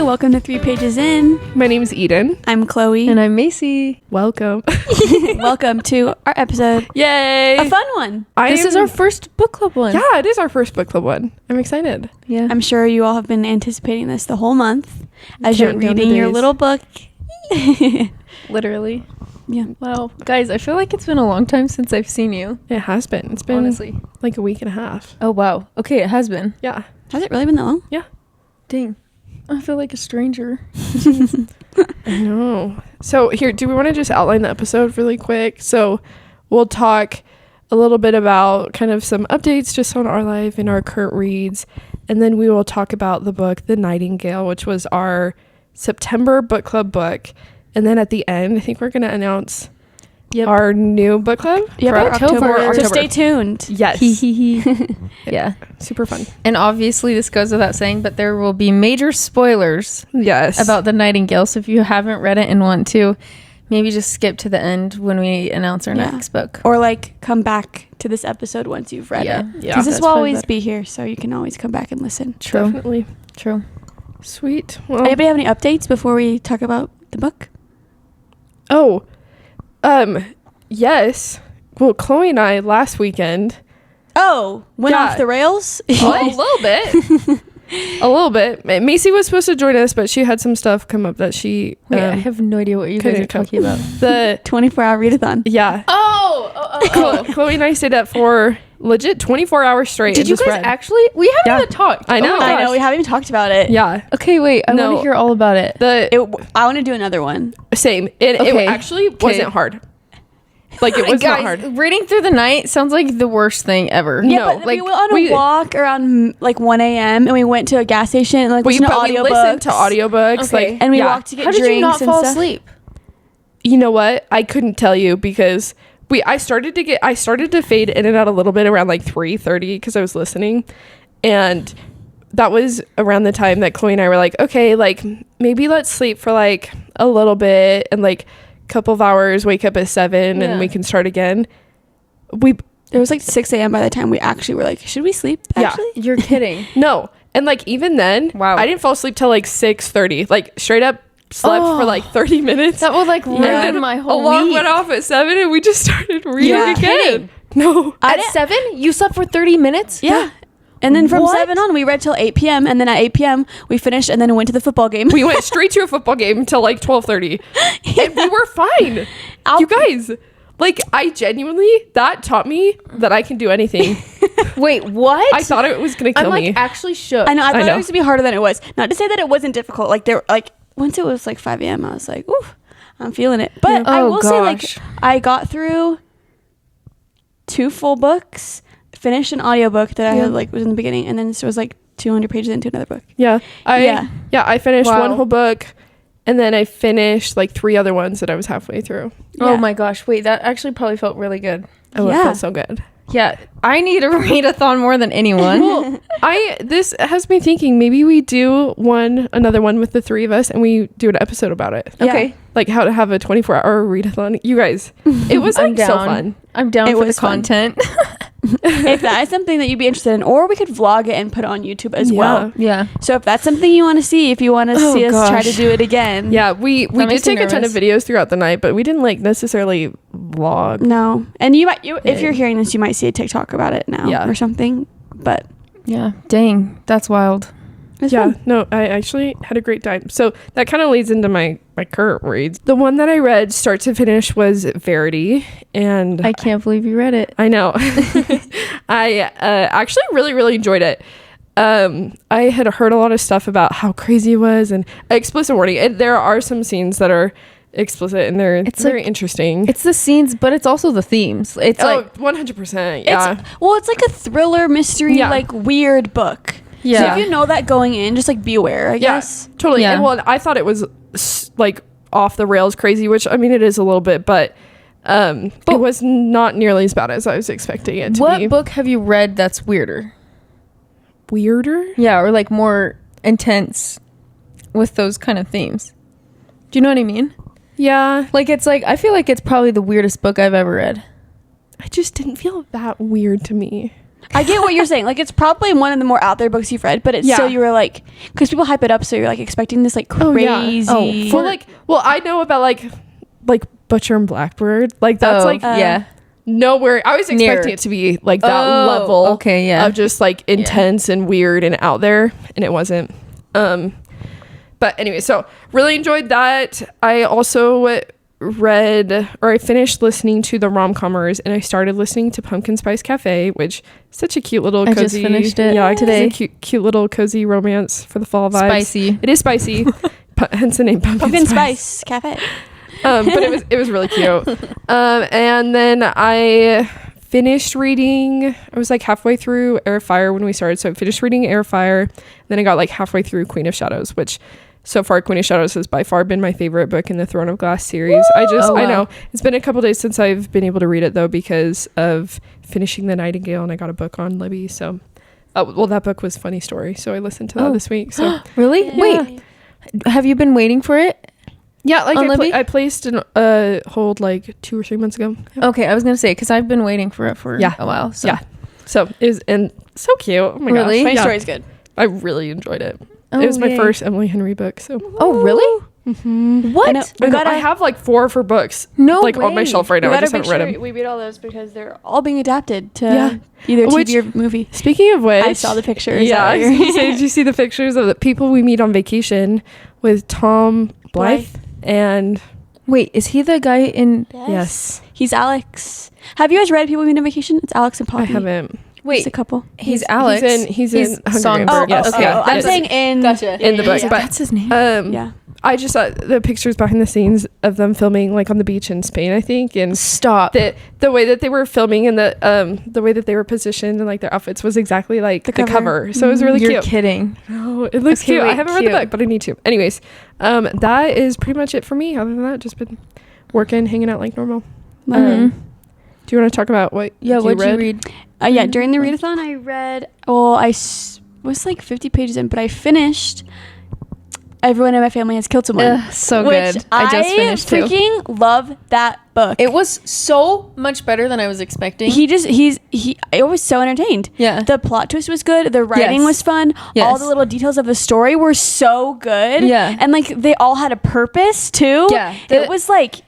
Hi, welcome to 3 Pages In. My name's Eden. I'm Chloe. And I'm Macy. Welcome. Welcome to our episode. Yay! A fun one. This is our first book club one. Yeah, it is our first book club one. I'm excited. Yeah. I'm sure you all have been anticipating this the whole month as you're Counting down the reading your days. little book. Literally. Yeah. Wow. Guys, I feel like it's been a long time since I've seen you. It has been. It's been Honestly. like a week and a half. Oh, wow. Okay, it has been. Yeah. Has it really been that long? Yeah. Dang. I feel like a stranger. I know. So here, do we want to just outline the episode really quick? So we'll talk a little bit about kind of some updates just on our life and our current reads. And then we will talk about the book, The Nightingale, which was our September book club book. And then at the end, I think we're going to announce our new book club Yep, for October. So stay tuned. Yes. Yeah. Super fun. And obviously, this goes without saying, but there will be major spoilers Yes. about The Nightingale. So if you haven't read it and want to, maybe just skip to the end when we announce our next book. Or like come back to this episode once you've read it. Yeah. Because this That's will probably always better. be here, so you can always come back and listen. True. Definitely. True. Sweet. Well, Anybody have any updates before we talk about the book? Yes. Well, Chloe and I last weekend. Oh, went Yeah. off the rails? A little bit. A little bit. Macy was supposed to join us, but she had some stuff come up that she Wait, I have no idea what you guys couldn't are talking about. the 24-hour readathon. yeah. Oh. Chloe and I stayed up for legit 24 hours straight. Did and you just guys read. actually? We haven't Yeah. even talked. I know. Oh my I know, gosh. we haven't even talked about it. Yeah. Okay, wait. I want No. to hear all about it. I want to do another one. Same. It Okay. actually wasn't hard. Like it was Guys, not hard. reading through the night sounds like the worst thing ever. Yeah, No, but like, we went on we- a walk around like 1 a.m. and we went to a gas station and like We listened to listened audiobooks. to audiobooks. Okay. Like, And we yeah. walked to get How drinks did you not and fall stuff. asleep? You know what? I couldn't tell you because I started to fade in and out a little bit around like 3:30 because I was listening, and that was around the time that Chloe and I were like, okay, like maybe let's sleep for like a little bit and like a couple of hours, wake up at 7 Yeah. and we can start again. It was like 6 a.m. by the time we actually were like, should we sleep? Yeah. Actually? You're kidding. No, and like even then, Wow. I didn't fall asleep till like 6:30. Like straight up slept for like 30 minutes. That would like ruin And my whole alarm week. went off at 7 and we just started reading Yeah. again. Kidding. No. At 7? You slept for 30 minutes? Yeah. And then from What? 7 on, we read till 8 p.m. And then at 8 p.m., we finished and then went to the football game. We went straight to a football game until like 12:30. And we were fine. You guys, like I genuinely, that taught me that I can do anything. Wait, what? I thought it was going to I'm kill like me. actually shook. I know. I thought know. it was to be harder than it was. Not to say that it wasn't difficult. Like once it was like 5 a.m., I was like, ooh, I'm feeling it. But I Oh, will say, like, gosh. I got through 2 full books, finished an audiobook that I had like was in the beginning, and then it was like 200 pages into another book. Yeah. Yeah. I finished Wow. one whole book and then I finished like 3 other ones that I was halfway through. Oh Yeah. my gosh. Wait, that actually probably felt really good. Oh, it Yeah. felt so good. Yeah. I need a readathon more than anyone. This has me thinking maybe we do another one with the 3 of us and we do an episode about it. Yeah. Okay. Like how to have a 24-hour readathon. You guys, it was I'm like so down. fun. I'm down It for the was fun. content. If that is something that you'd be interested in, or we could vlog it and put it on YouTube as well. Yeah. So if that's something you want to see, if you want to Oh, see us try to gosh. do it again. Yeah, we did makes me take a ton of nervous. videos throughout the night, but we didn't like necessarily vlog. No. And if you're hearing this, you might see a TikTok about it now Yeah. or something. But Yeah. Dang. That's wild. it's Yeah, fun. no, I actually had a great time. So that kind of leads into my current reads. The one that I read start to finish was Verity, and I can't believe you read it. I know. I actually really, really enjoyed it. I had heard a lot of stuff about how crazy it was, and explicit warning. There are some scenes that are explicit, and it's very like- interesting. It's the scenes, but it's also the themes. It's like 100%. Yeah. It's like a thriller mystery, Yeah. like weird book. Yeah. So if you know that going in, just like be aware, I guess. Totally. Yeah. And well, I thought it was like off the rails crazy, which I mean it is a little bit, but it was not nearly as bad as I was expecting it to be. what book have you read that's weirder? Weirder? Yeah, or like more intense with those kind of themes. Do you know what I mean? Yeah. Like it's like I feel like it's probably the weirdest book I've ever read. I just didn't feel that weird to me. I get what you're saying. Like, it's probably one of the more out there books you've read, but it's so you were like, because people hype it up, so you're like expecting this like crazy. Well, I know about like Butcher and Blackbird. Like that's nowhere. I was expecting it to be like that level. Okay, yeah. Of just like intense and weird and out there, and it wasn't. But anyway, so really enjoyed that. I also I finished listening to the rom-commers, and I started listening to Pumpkin Spice Cafe, which is such a cute little cozy. I just finished it today. It's a cute little cozy romance for the fall vibes. Spicy. It is spicy. Hence the name Pumpkin Spice Cafe. But it was really cute. And then I finished reading. I was like halfway through Air of Fire when we started, so I finished reading Air of Fire. Then I got like halfway through Queen of Shadows, which so far Queen of Shadows has by far been my favorite book in the Throne of Glass series. I know it's been a couple days since I've been able to read it though, because of finishing the Nightingale, and I got a book on Libby. So that book was Funny Story, so I listened to that this week. So really? Yeah. Wait, have you been waiting for it? Yeah, like I placed a hold like 2 or 3 months ago. Yeah. Okay, I was gonna say, because I've been waiting for it for a while. So. Yeah, so it was, and so cute. Oh my gosh, Funny Story is good. I really enjoyed it. It was my first Emily Henry book. So really? Mm-hmm. What? I have like 4 of her books. No, like way. On my shelf right now. I just haven't read them. We read all those because they're all being adapted to either TV or movie. Speaking of which, I saw the pictures. Yeah, I was gonna say, did you see the pictures of the people we meet on vacation with Tom Blythe? And wait, is he the guy in? Yes, he's Alex. Have you guys read People We Meet on Vacation? It's Alex and Poppy. I haven't. Wait, it's a couple. He's Alex. He's in Songbird. Yes. Okay. Yeah. I'm saying in the book, but that's his name. Yeah. I just saw the pictures behind the scenes of them filming like on the beach in Spain, I think, and the way that they were filming and the way that they were positioned and like their outfits was exactly like the cover. So it was really cute. You're kidding. No, it looks cute. I haven't read the book, but I need to. Anyways, that is pretty much it for me. Other than that, just been working, hanging out like normal. Do you want to talk about what you read? During the readathon, I read. Well, I was like 50 pages in, but I finished Everyone in My Family Has Killed Someone. So good. I just finished too. I freaking love that book. It was so much better than I was expecting. I was so entertained. Yeah. The plot twist was good. The writing was fun. Yes. All the little details of the story were so good. Yeah. And like they all had a purpose too. Yeah. It was like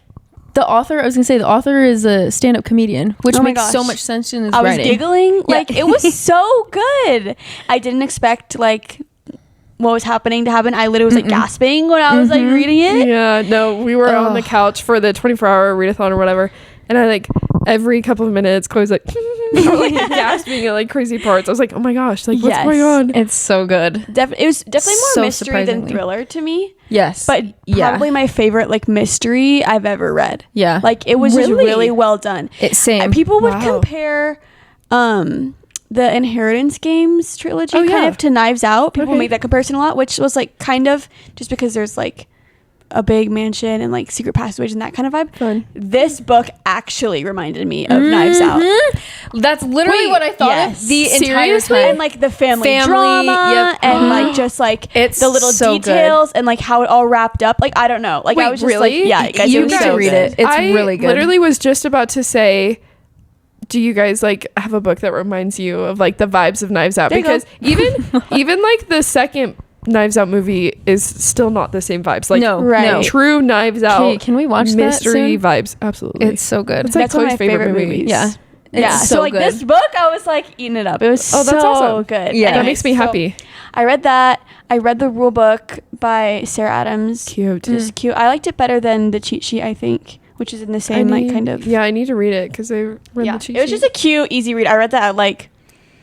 the author is a stand-up comedian, which makes so much sense in his writing. I was giggling. Like it was so good. I didn't expect like what was happening to happen. I literally was like gasping when I was like reading it. Yeah, no, we were on the couch for the 24-hour readathon or whatever, and I like every couple of minutes Chloe's like like gasping at like crazy parts. I was like, oh my gosh, like what's going on? It's so good. It was definitely more mystery than thriller to me. Yes, but probably my favorite like mystery I've ever read. Yeah, like it was just really well done. People would compare the Inheritance Games trilogy kind of to Knives Out. People make that comparison a lot, which was like kind of just because there's like a big mansion and like secret passageways and that kind of vibe. Fun. This book actually reminded me of Knives Out. That's literally what I thought of the entire time. And like the family drama and like just like the little details and like how it all wrapped up. Like I don't know. Like I was just like, guys, you need to read it. It's really good. I literally was just about to say, do you guys like have a book that reminds you of like the vibes of Knives Out? Because even like the second Knives Out movie is still not the same vibes. Like no. True Knives Out. Can we watch mystery that vibes? Absolutely, it's so good. It's like That's one of my favorite movies. Yeah. So like this book, I was like eating it up. It was that's awesome. Good. Yeah, that makes me happy. I read that. I read the rule book by Sarah Adams. Cute. It was cute. I liked it better than the cheat sheet, I think, which is in the same like kind of. Yeah, I need to read it because I read the cheat sheet. It was just a cute, easy read. I read that at like,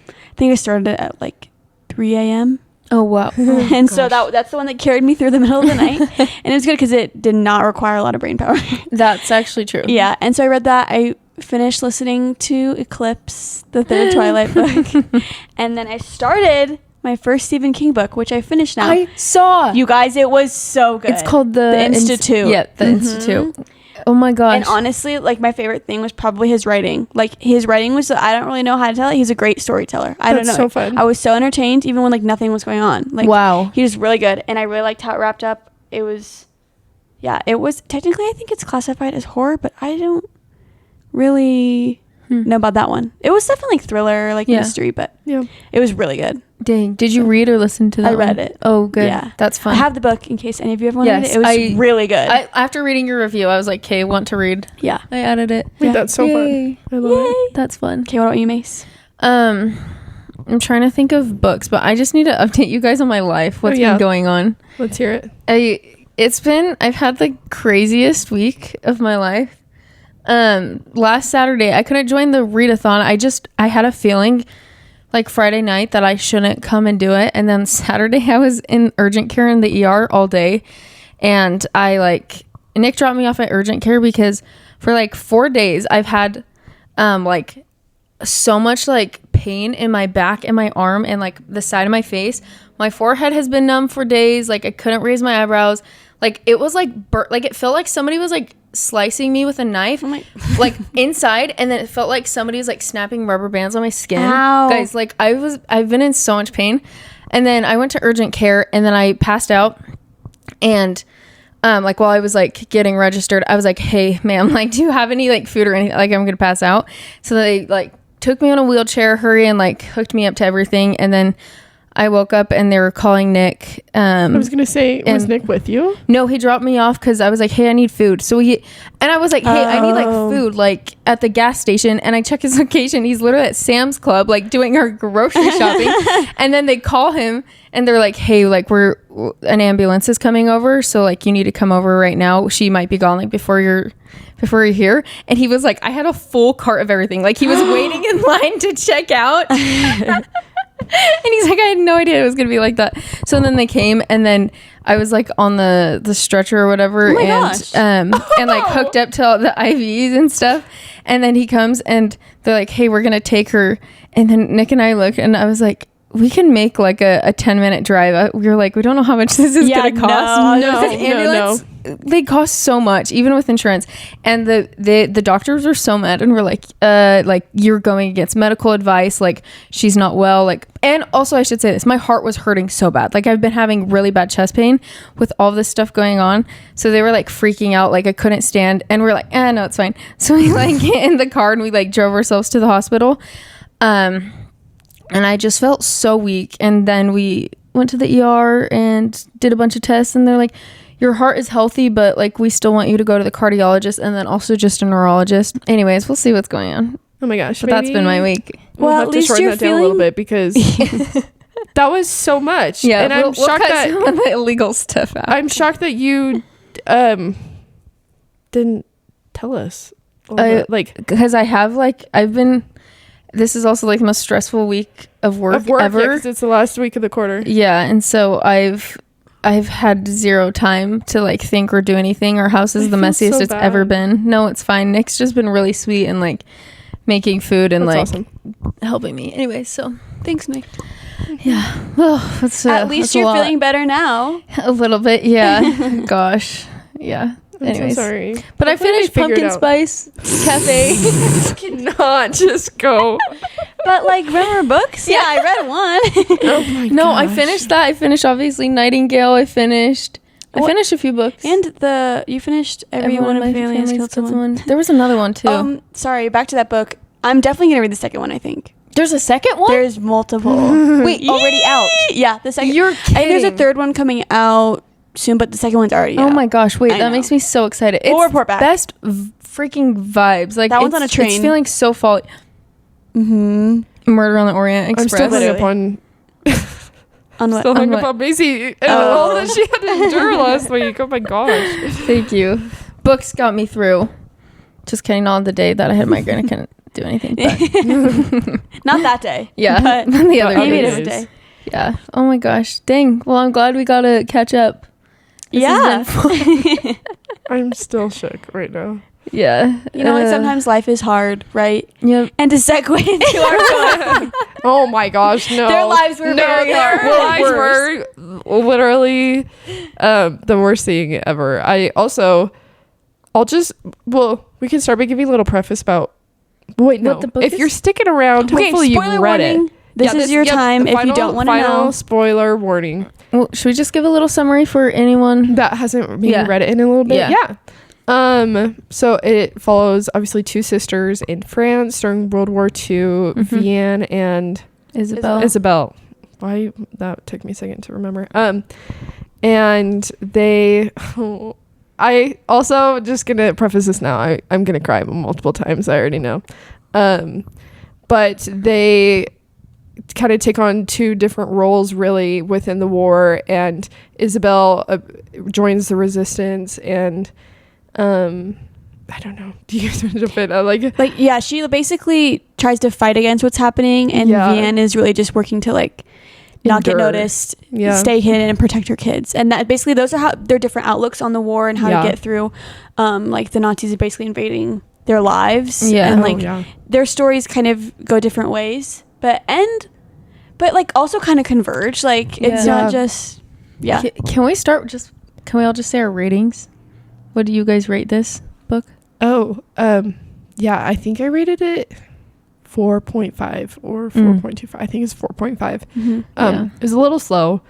I think I started it at like 3 a.m. Oh wow! And so that's the one that carried me through the middle of the night, and it was good because it did not require a lot of brain power. That's actually true. Yeah, and so I read that. I finished listening to Eclipse, the third Twilight book, and then I started my first Stephen King book, which I finished now. I saw you guys. It was so good. It's called the Institute. The Institute. Oh my gosh. And honestly, like my favorite thing was probably his writing. Like his writing was, I don't really know how to tell it. He's a great storyteller. I don't know. So fun. I was so entertained even when like nothing was going on. Like wow. He was really good. And I really liked how it wrapped up. It was technically I think it's classified as horror, but I don't really know about that one. It was definitely like thriller, like mystery, but it was really good. Dang. Did you read or listen to that? I read it. Oh, good. Yeah. That's fun. I have the book in case any of you ever wanted it. It was really good. After reading your review, I was like, okay, want to read. Yeah. I added it. Wait, that's so fun. I love it. That's fun. Okay, what about you, Mace? I'm trying to think of books, but I just need to update you guys on my life. What's been going on? Let's hear it. I've had the craziest week of my life. Last Saturday, I couldn't join the readathon. I had a feeling like Friday night that I shouldn't come and do it. And then Saturday I was in urgent care in the ER all day. And Nick dropped me off at urgent care because for like 4 days I've had like so much like pain in my back and my arm and like the side of my face. My forehead has been numb for days. Like I couldn't raise my eyebrows. Like it was like like it felt like somebody was like slicing me with a knife like inside, and then it felt like somebody was like snapping rubber bands on my skin. Ow. Guys, like I've been in so much pain. And then I went to urgent care and then I passed out, and like while I was like getting registered, I was like, hey ma'am, like do you have any like food or anything, like I'm gonna pass out. So they like took me on a wheelchair, hurry, and like hooked me up to everything. And then I woke up and they were calling Nick. I was going to say, was Nick with you? No, he dropped me off because I was like, hey, I need food. And I was like, hey, I need like food, like at the gas station. And I check his location. He's literally at Sam's Club, like doing our grocery shopping. And then they call him and they're like, hey, like an ambulance is coming over. So like, you need to come over right now. She might be gone like before you're here. And he was like, I had a full cart of everything. Like he was waiting in line to check out. And he's like, I had no idea it was gonna be like that. So then they came, and then I was like on the stretcher or whatever, and like hooked up to all the IVs and stuff. And then he comes and they're like, hey, we're gonna take her. And then Nick and I looked, and I was like, we can make like a 10-minute drive. We were like, we don't know how much this is gonna cost. No. They cost so much, even with insurance. And the doctors were so mad, and we're like you're going against medical advice, like she's not well, like. And also I should say this, my heart was hurting so bad, like I've been having really bad chest pain with all this stuff going on. So they were like freaking out, like I couldn't stand, and we're like, no, it's fine. So we like get in the car and we like drove ourselves to the hospital, and I just felt so weak. And then we went to the ER and did a bunch of tests, and they're like, your heart is healthy, but like we still want you to go to the cardiologist and then also just a neurologist. Anyways, we'll see what's going on. Oh my gosh. But that's been my week. We'll have to shorten that down a little bit because that was so much. Yeah, and I'm shocked that some of the illegal stuff out. I'm shocked that you didn't tell us. Like because I have this is also like the most stressful week of work ever. Because it's the last week of the quarter. Yeah, and so I've had zero time to like think or do anything. Our house is the messiest it's ever been. No, it's fine. Nick's just been really sweet and like making food and that's like awesome. Helping me. Anyway, so thanks, Nick. Yeah. Well, at least you're feeling better now. A little bit, yeah. Gosh, yeah. Anyways, so sorry. But I finished Pumpkin Spice Cafe. Cannot just go. But like, remember books? Yeah, I read one. Oh my god. No, gosh. I finished that. I finished obviously Nightingale. I finished a few books. And you finished Everyone in My Family Has Killed Someone. There was another one too. Sorry, back to that book. I'm definitely gonna read the second one, I think. There's a second one? There's multiple. Wait, already out? Yeah, the second. You're kidding. I think there's a third one coming out soon, but the second one's already out. Oh my gosh, wait, that makes me so excited. We'll report back. Best freaking vibes. Like that one's on a train. It's feeling so fall. Murder on the Orient Express. I'm still hung up on what? Still hung up on Macy and all that she had to endure last week. Oh my gosh. Thank you. Books got me through. Just kidding, not on the day that I had a migraine. I couldn't do anything. Not that day. Yeah. But the other maybe a different day. Yeah. Oh my gosh. Dang. Well, I'm glad we got to catch up. This yeah. I'm still shook right now. Yeah. You know what? Sometimes life is hard, right? Yep. And to segue into our book. Oh my gosh, no. Their lives were very hard. Their lives were literally the worst thing ever. We can start by giving a little preface about what the book if is? you're sticking around, hopefully you've read warning. it. This is your time if you don't want to know. Final spoiler warning. Well, should we just give a little summary for anyone that hasn't maybe read it in a little bit? Yeah. So it follows obviously two sisters in France during World War II, Vianne and Isabel. Why that took me a second to remember. And they I also just gonna preface this now. I'm gonna cry multiple times. I already know. But they kind of take on two different roles really within the war, and Isabel joins the resistance, and I don't know. Do you guys want to jump in? She basically tries to fight against what's happening, and Vianne is really just working to not get noticed, stay hidden, and protect her kids. And that basically those are how their different outlooks on the war and how to get through. The Nazis are basically invading their lives, and their stories kind of go different ways, but also kind of converge. It's not just Can we start? Can we all just say our ratings? What do you guys rate this book? I think I rated it 4.5 or 4.25. I think it's 4.5. It was a little slow.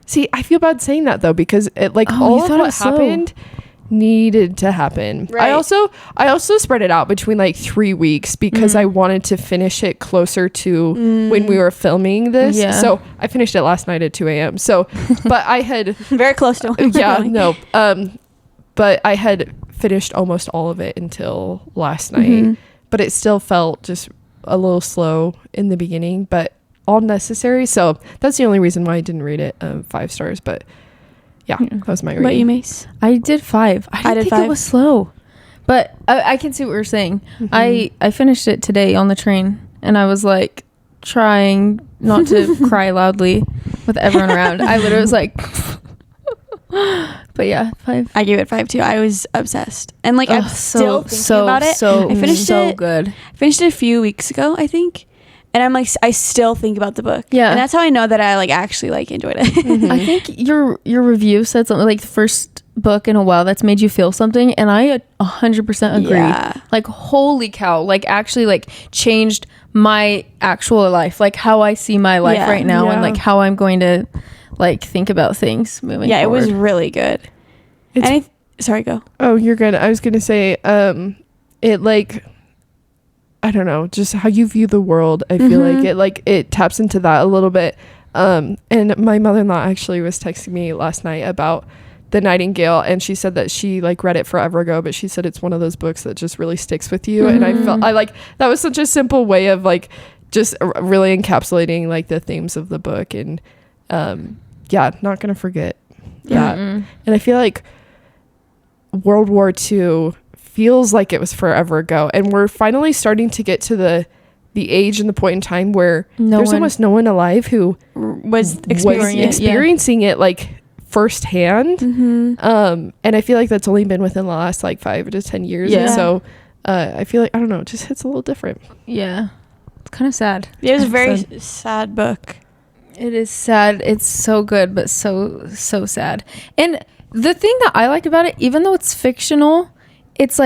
See, I feel bad saying that though, because it all of what happened needed to happen. Right. I also spread it out between 3 weeks because I wanted to finish it closer to when we were filming this. Yeah. So I finished it last night at 2 a.m. So, but I had very close to it. But I had finished almost all of it until last night, but it still felt just a little slow in the beginning, but all necessary. So that's the only reason why I didn't rate it 5 stars. But that was my rating. What you, Mace? I did 5. I didn't think 5. It was slow, but I can see what you're saying. I finished it today on the train, and I was trying not to cry loudly with everyone around. I literally was but 5. I gave it 5 too. I was obsessed, and I'm still thinking about it. I finished it. Good. I finished it a few weeks ago, I think, and I'm I still think about the book. Yeah, and that's how I know that I actually enjoyed it. I think your review said something the first book in a while that's made you feel something, and I 100% agree. Yeah. Holy cow! Actually changed my actual life, how I see my life right now, and how I'm going to think about things moving forward. It was really good. Sorry, go. Oh, you're good. I was gonna say it I don't know, just how you view the world. I feel it taps into that a little bit. And my mother-in-law actually was texting me last night about the Nightingale, and she said that she read it forever ago, but she said it's one of those books that just really sticks with you. And I felt that was such a simple way of just really encapsulating the themes of the book, and not gonna forget that. And I feel World War II feels like it was forever ago, and we're finally starting to get to the age and the point in time where there's almost no one alive who was experiencing it firsthand. And I feel that's only been within the last 5 to 10 years. And so I feel I don't know, it just hits a little different. It's kind of sad. It was a very sad book. It is sad. It's so good, but so sad. And the thing that I liked about it, even though it's fictional, it's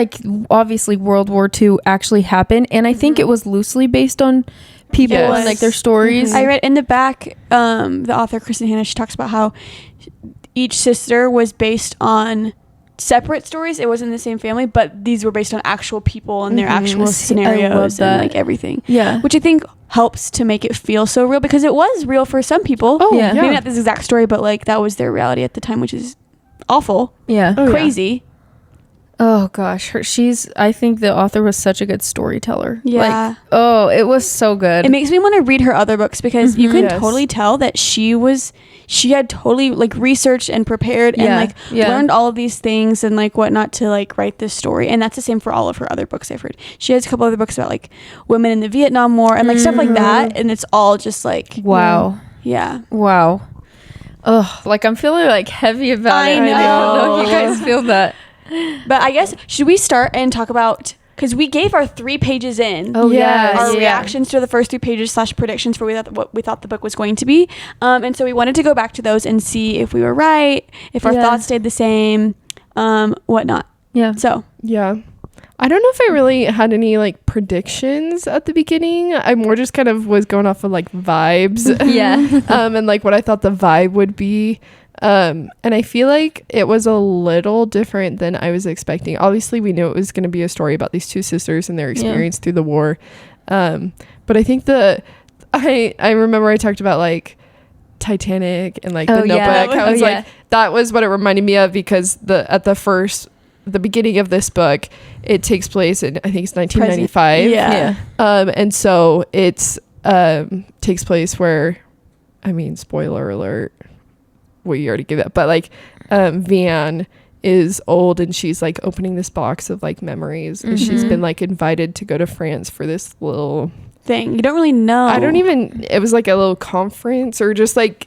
obviously World War II actually happened, and I think it was loosely based on people and their stories. I read in the back, the author Kristin Hannah, she talks about how each sister was based on separate stories. It wasn't the same family, but these were based on actual people and their actual scenarios and everything. Yeah, which I think helps to make it feel so real, because it was real for some people. Maybe not this exact story, but that was their reality at the time, which is awful. Crazy. Oh gosh, I think the author was such a good storyteller. Yeah. It was so good. It makes me want to read her other books, because you can totally tell that she had totally researched and prepared and learned all of these things and whatnot to write this story. And that's the same for all of her other books I've heard. She has a couple other books about women in the Vietnam War and stuff like that, and it's all just wow. Yeah. Wow. Oh, I'm feeling heavy about it. I know. I don't know if you guys feel that. But I guess, should we start and talk about, because we gave our 3 pages in. Oh, yeah. Our reactions to the first 3 pages / predictions for what we thought the book was going to be. And so we wanted to go back to those and see if we were right, if our thoughts stayed the same, whatnot. Yeah. So. Yeah. I don't know if I really had any predictions at the beginning. I more just kind of was going off of vibes. Yeah. And what I thought the vibe would be. And I feel like it was a little different than I was expecting. Obviously, we knew it was going to be a story about these two sisters and their experience through the war. But I think I remember I talked about like Titanic and like the Notebook. I was like, that was what it reminded me of, because the beginning of this book, it takes place in, I think it's 1995. And so it's takes place where, I mean, spoiler alert, well, you already gave that, but like Vianne is old and she's like opening this box of like memories, and she's been like invited to go to France for this little thing. You don't really know. It was like a little conference or just like,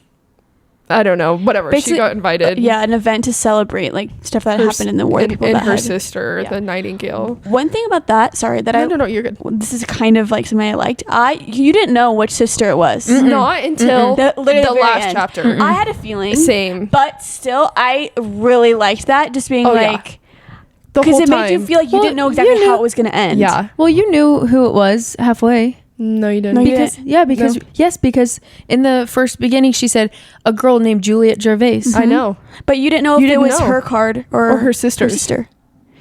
I don't know, whatever. Basically, she got invited. An event to celebrate like stuff that happened in the war. And her sister, the Nightingale. One thing about that, no, you're good. This is kind of like something I liked. You didn't know which sister it was. Not until the last chapter. I had a feeling. Same. But still, I really liked that. Just being because it made you feel like you didn't know exactly how it was going to end. Yeah. Well, you knew who it was halfway. No, you didn't. Because in the first beginning she said a girl named Juliet Gervais. I know, but you didn't know if it was her card or her sister's.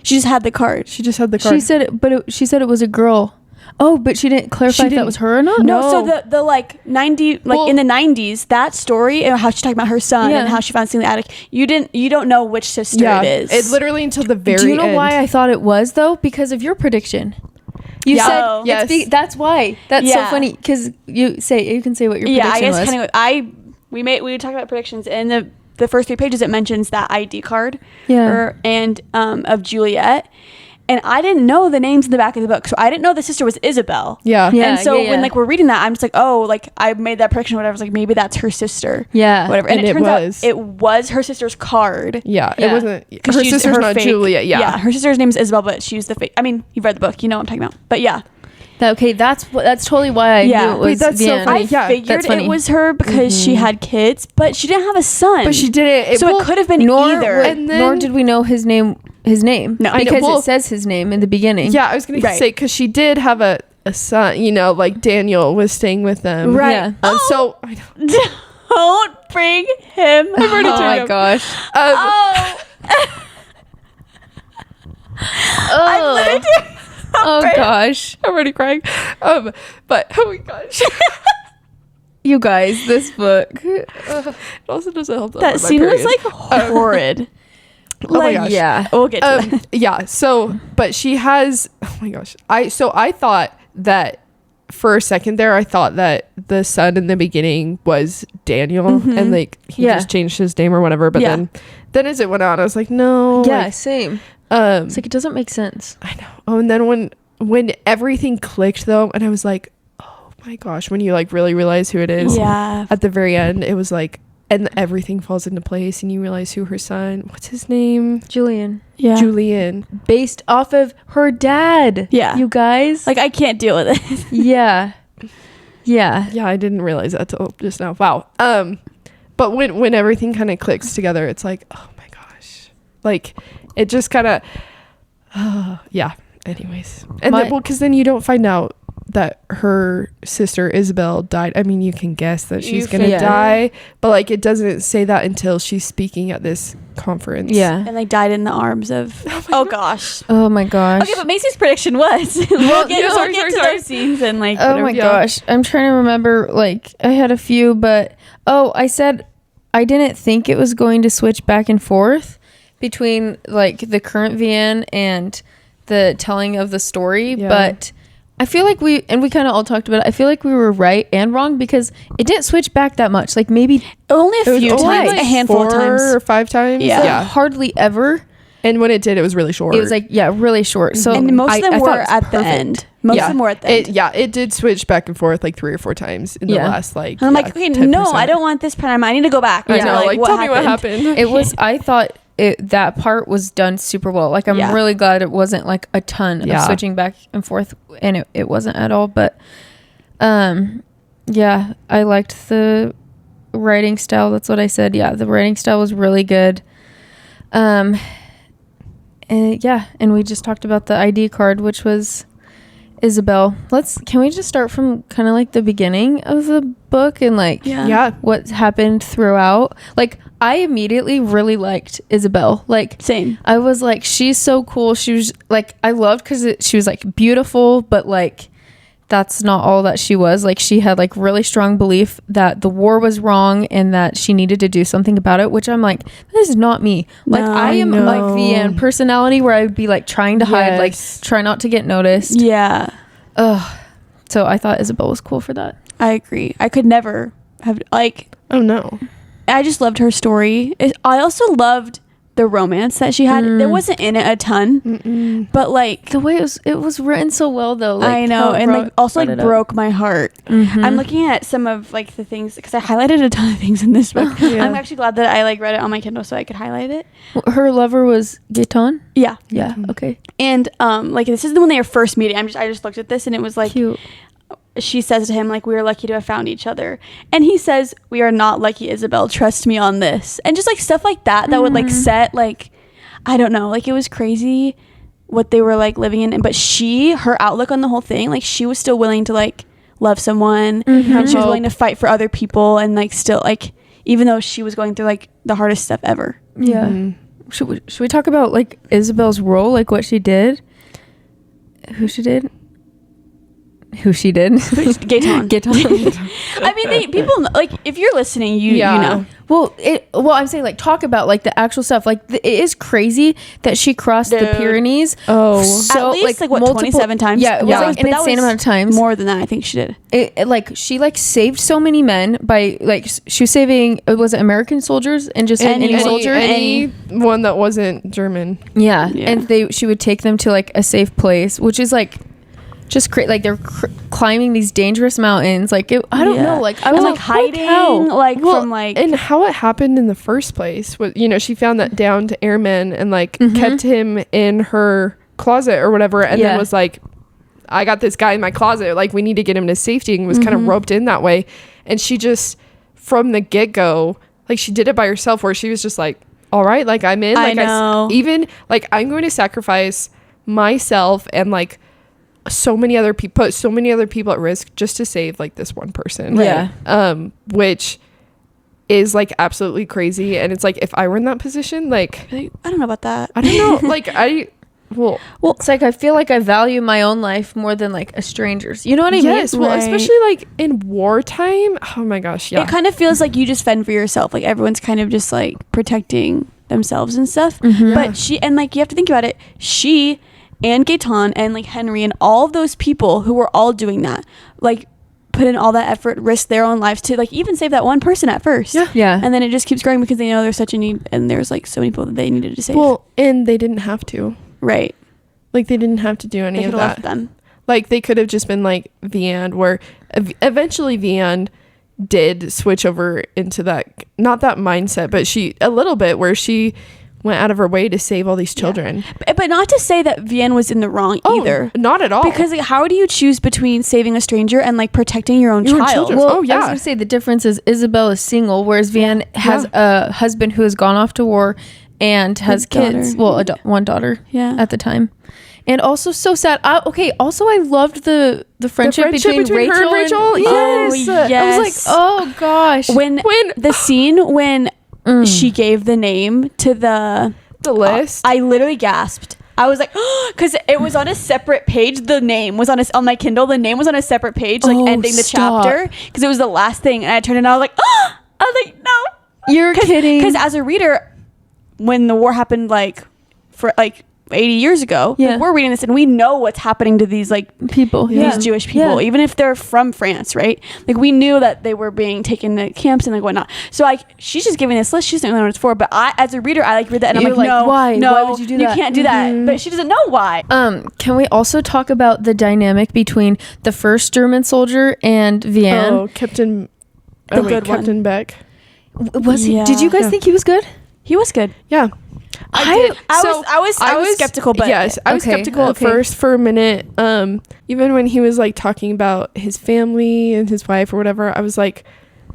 She just had the card. She said it was a girl. Oh, but she didn't clarify if that was her or not. No, so the like 90 in the 90s, that story and how she talked about her son and how she found something in the attic. You don't know which sister it is. It literally until the very end. Do you know why I thought it was though? Because of your prediction. You said yes. That's why. That's so funny, because you can say what your prediction was. Yeah, I guess we talked about predictions, and the first 3 pages it mentions that ID card and of Juliet. And I didn't know the names in the back of the book. So I didn't know the sister was Isabel. Yeah. And so when like we're reading that, I'm just like, oh, like I made that prediction or whatever. I was like, maybe that's her sister. Yeah. Whatever. And it turns out it was her sister's card. Yeah. It wasn't. Her sister's not fake. Julia. Yeah. Yeah. Her sister's name is Isabel, but she used the fake. I mean, you've read the book. You know what I'm talking about. But yeah. That's totally why I knew it was that's so funny. I figured it was her because she had kids, but she didn't have a son. But she didn't. It could have been either. Nor did we know his name. No, because it says his name in the beginning. Yeah, I was gonna say, because she did have a son. You know, like Daniel was staying with them. Right. Yeah. So don't bring him. I've already told him. Gosh. Gosh. I'm already crying. But oh my gosh. You guys, this book. It also doesn't help that scene was like horrid. Oh my gosh. Yeah. We'll get to that. Yeah. So, but she has, oh my gosh. I thought that for a second there, I thought that the son in the beginning was Daniel and like he just changed his name or whatever. But then as it went on, I was like, no. Yeah, like, same. It's like, it doesn't make sense. I know. Oh, and then when everything clicked though, and I was like, oh my gosh, when you like really realize who it is. Yeah. At the very end, it was like, and everything falls into place and you realize who her son, what's his name? Julian. Yeah. Julian. Based off of her dad. Yeah. You guys. Like, I can't deal with it. Yeah. Yeah. Yeah, I didn't realize that till just now. Wow. But when everything kind of clicks together, it's like, oh my gosh. Like, it just kind of, yeah. Anyways. And because then you don't find out that her sister Isabel died. I mean, you can guess that she's gonna die, but like it doesn't say that until she's speaking at this conference. Yeah. And like died in the arms of gosh. Oh my gosh. Okay, but Macy's prediction was we'll get to those scenes and like oh my gosh. I'm trying to remember, like I had a few, but I said I didn't think it was going to switch back and forth between like the current Vianne and the telling of the story, but I feel like we kind of all talked about it. I feel like we were right and wrong because it didn't switch back that much. Like maybe only a few times, like a handful of times, 4 or 5 times. Yeah. Hardly ever. And when it did, it was really short. It was like really short. So and most of them were at the end. Most of them were at the end. It did switch back and forth like 3 or 4 times in the last like. And I'm like, okay, 10%. no, I don't want this part. I need to go back. I know, like tell me what happened. It was. I thought. That part was done super well. Like I'm really glad it wasn't like a ton of switching back and forth, and it wasn't at all. But I liked the writing style. That's what I said. Yeah, the writing style was really good. And we just talked about the ID card, which was Isabel. Can we just start from kind of like the beginning of the book and like what happened throughout? Like I immediately really liked Isabel. Like, same. I was like, she's so cool. She was like, I loved because she was like beautiful, but like that's not all that she was. Like, she had like really strong belief that the war was wrong and that she needed to do something about it, which I'm like, this is not me. Like, No, I am like Vianne personality, where I would be like trying to hide, like try not to get noticed. Yeah. Ugh. So I thought Isabel was cool for that. I agree. I could never have, like, oh no, I just loved her story. I also loved the romance that she had. There wasn't in it a ton, but like the way it was written so well though. Like, I know, and like also like broke my heart. I'm looking at some of like the things because I highlighted a ton of things in this book. I'm actually glad that I like read it on my Kindle so I could highlight it. Her lover was Gaetan? Yeah. Okay. And like this is when they were first meeting. I just looked at this and it was like cute. She says to him, like, we are lucky to have found each other. And he says, we are not lucky, Isabel. Trust me on this. And just, like, stuff like that would, like, set, like, I don't know. Like, it was crazy what they were, like, living in. But her outlook on the whole thing, like, she was still willing to, like, love someone. And she was willing to fight for other people. And, like, still, like, even though she was going through, like, the hardest stuff ever. Yeah. Should we talk about, like, Isabel's role? Like, what she did? Who she did? Gaetan. I mean, people like if you're listening, you know. Well, I'm saying like talk about like the actual stuff. Like it is crazy that she crossed the Pyrenees. Oh, so at least like what 27 times. Yeah, it was like an insane amount of times. More than that, I think she did. Like she like saved so many men by like she was saving. Was it American soldiers and just any soldier, any one that wasn't German. Yeah, and she would take them to like a safe place, which is like. Just like they're climbing these dangerous mountains. Like I don't know. Like I was like hiding, like from like and how it happened in the first place was she found that down to airman and like kept him in her closet or whatever, and then was like, I got this guy in my closet. Like we need to get him to safety, and was kind of roped in that way. And she just from the get go, like she did it by herself, where she was just like, all right, like I'm in. Like I know. Even like I'm going to sacrifice myself and like. So many other people put so many other people at risk just to save like this one person, which is like absolutely crazy. And it's like if I were in that position, like I don't know about that. I don't know. Like well it's like I feel like I value my own life more than like a stranger's, you know what I mean? Yes, well, especially like in wartime. Oh my gosh, yeah, it kind of feels like you just fend for yourself, like everyone's kind of just like protecting themselves and stuff. But she, and like you have to think about it, she and Gaetan and like Henry and all of those people who were all doing that, like put in all that effort, risk their own lives to like even save that one person at first. Yeah. And then it just keeps growing because they know there's such a need and there's like so many people that they needed to save. Well, and they didn't have to. Right. Like they didn't have to do any of that. Left them. Like they could have just been like Vianne, where eventually Vianne did switch over into that, not that mindset, but a little bit where she went out of her way to save all these children. But not to say that Vianne was in the wrong either. Not at all. Because like, how do you choose between saving a stranger and like protecting your own child? Well, I was going to say the difference is Isabel is single, whereas Vianne has a husband who has gone off to war and has kids. Well, one daughter at the time. And also so sad. Also, I loved the friendship between Rachel her and Rachel. Yes. I was like, oh gosh. When the scene when she gave the name to the list, I literally gasped. I was like, because it was on a separate page. The name was on my Kindle. The name was on a separate page, like ending the chapter, because it was the last thing. And I turned it and I was like, I was like, no, you're kidding. Because as a reader, when the war happened, like for like 80 years ago, like, we're reading this and we know what's happening to these like people, these Jewish people, even if they're from France, right? Like we knew that they were being taken to camps and like whatnot. So like she's just giving this list, she doesn't know what it's for, but I as a reader I like read that and I'm like, no, why would you do that? You can't do that. But she doesn't know why. Can we also talk about the dynamic between the first German soldier and Vianne? Captain Beck. Was he? Did you guys think he was good? He was good. Yeah. I was skeptical, but yes, I was skeptical at first for a minute. Even when he was like talking about his family and his wife or whatever, I was like,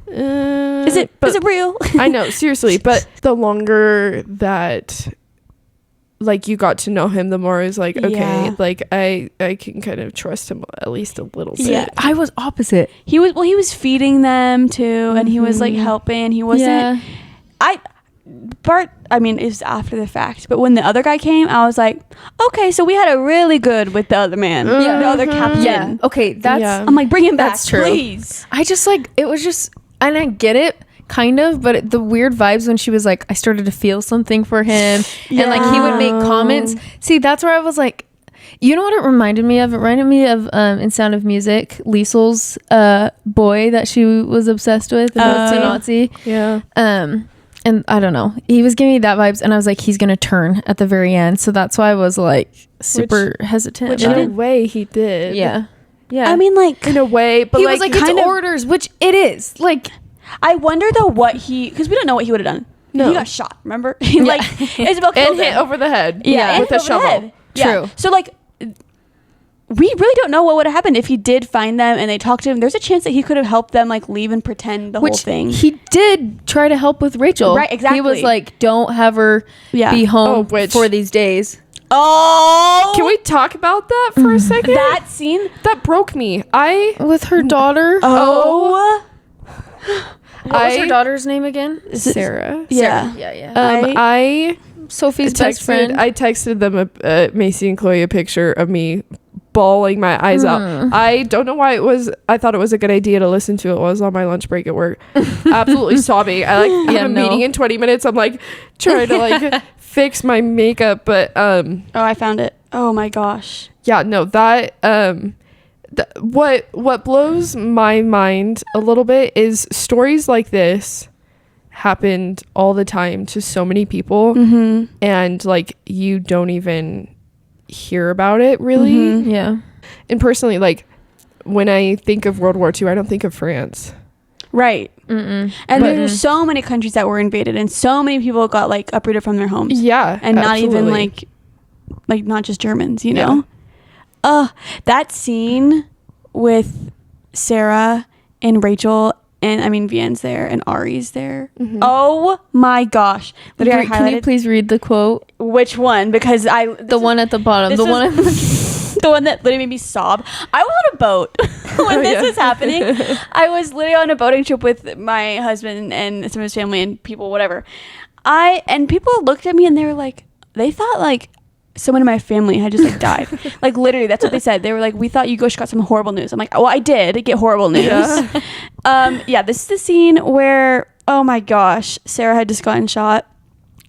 is it real? I know, seriously. But the longer that like you got to know him, the more I was like, okay, like I can kind of trust him at least a little bit. Yeah, I was opposite. He was feeding them too, and he was like helping. He wasn't. Bart, I mean, it was after the fact, but when the other guy came, I was like, okay, so we had a really good with the other man, the other captain. Yeah. Okay, I'm like, bring him back, that's true. Please. I just like, it was just, and I get it, kind of, but the weird vibes when she was like, I started to feel something for him, and like he would make comments. See, that's where I was like, you know what it reminded me of? It reminded me of in Sound of Music, Liesel's boy that she was obsessed with, Nazi. Yeah. And I don't know, he was giving me that vibes, and I was like, he's gonna turn at the very end, so that's why I was like super hesitant. Which in a way he did. Yeah. I mean, like, in a way, but he like, was like, it's orders, which it is. Like, I wonder though because we don't know what he would have done. No, he got shot. Remember, like Isabel killed and hit him. over the head. Yeah, with a shovel. True. So like, we really don't know what would have happened if he did find them and they talked to him. There's a chance that he could have helped them like leave and pretend the whole thing. He did try to help with Rachel. Right, exactly. He was like, don't have her be home for these days. Oh, can we talk about that for a second? That scene that broke me. With her daughter. Oh. What was her daughter's name again? Sarah. Yeah. I Sophie's best friend. I texted them Macy and Chloe a picture of me bawling my eyes out. I don't know why I thought it was a good idea to listen to it while I was on my lunch break at work. Absolutely sobbing. I have a meeting in 20 minutes. I'm like trying to like fix my makeup, but I found it. Oh my gosh. Yeah, no, that what blows my mind a little bit is stories like this happened all the time to so many people, and like you don't even hear about it really. Yeah. And personally, like when I think of World War II, I don't think of France. Right. And there's so many countries that were invaded, and so many people got like uprooted from their homes. Yeah, and not even like not just Germans, you know. That scene with Sarah and Rachel, and I mean Vianne's there and Ari's there. Oh my gosh! Literally, can you please read the quote? Which one? Because the one at the bottom, the one the one that literally made me sob. I was on a boat when this was happening. I was literally on a boating trip with my husband and some of his family and people, whatever. And people looked at me and they were like, they thought like someone in my family had just like died. Like literally, that's what they said. They were like, we thought you got some horrible news. I'm like, well, I did get horrible news. This is the scene where, oh my gosh, Sarah had just gotten shot.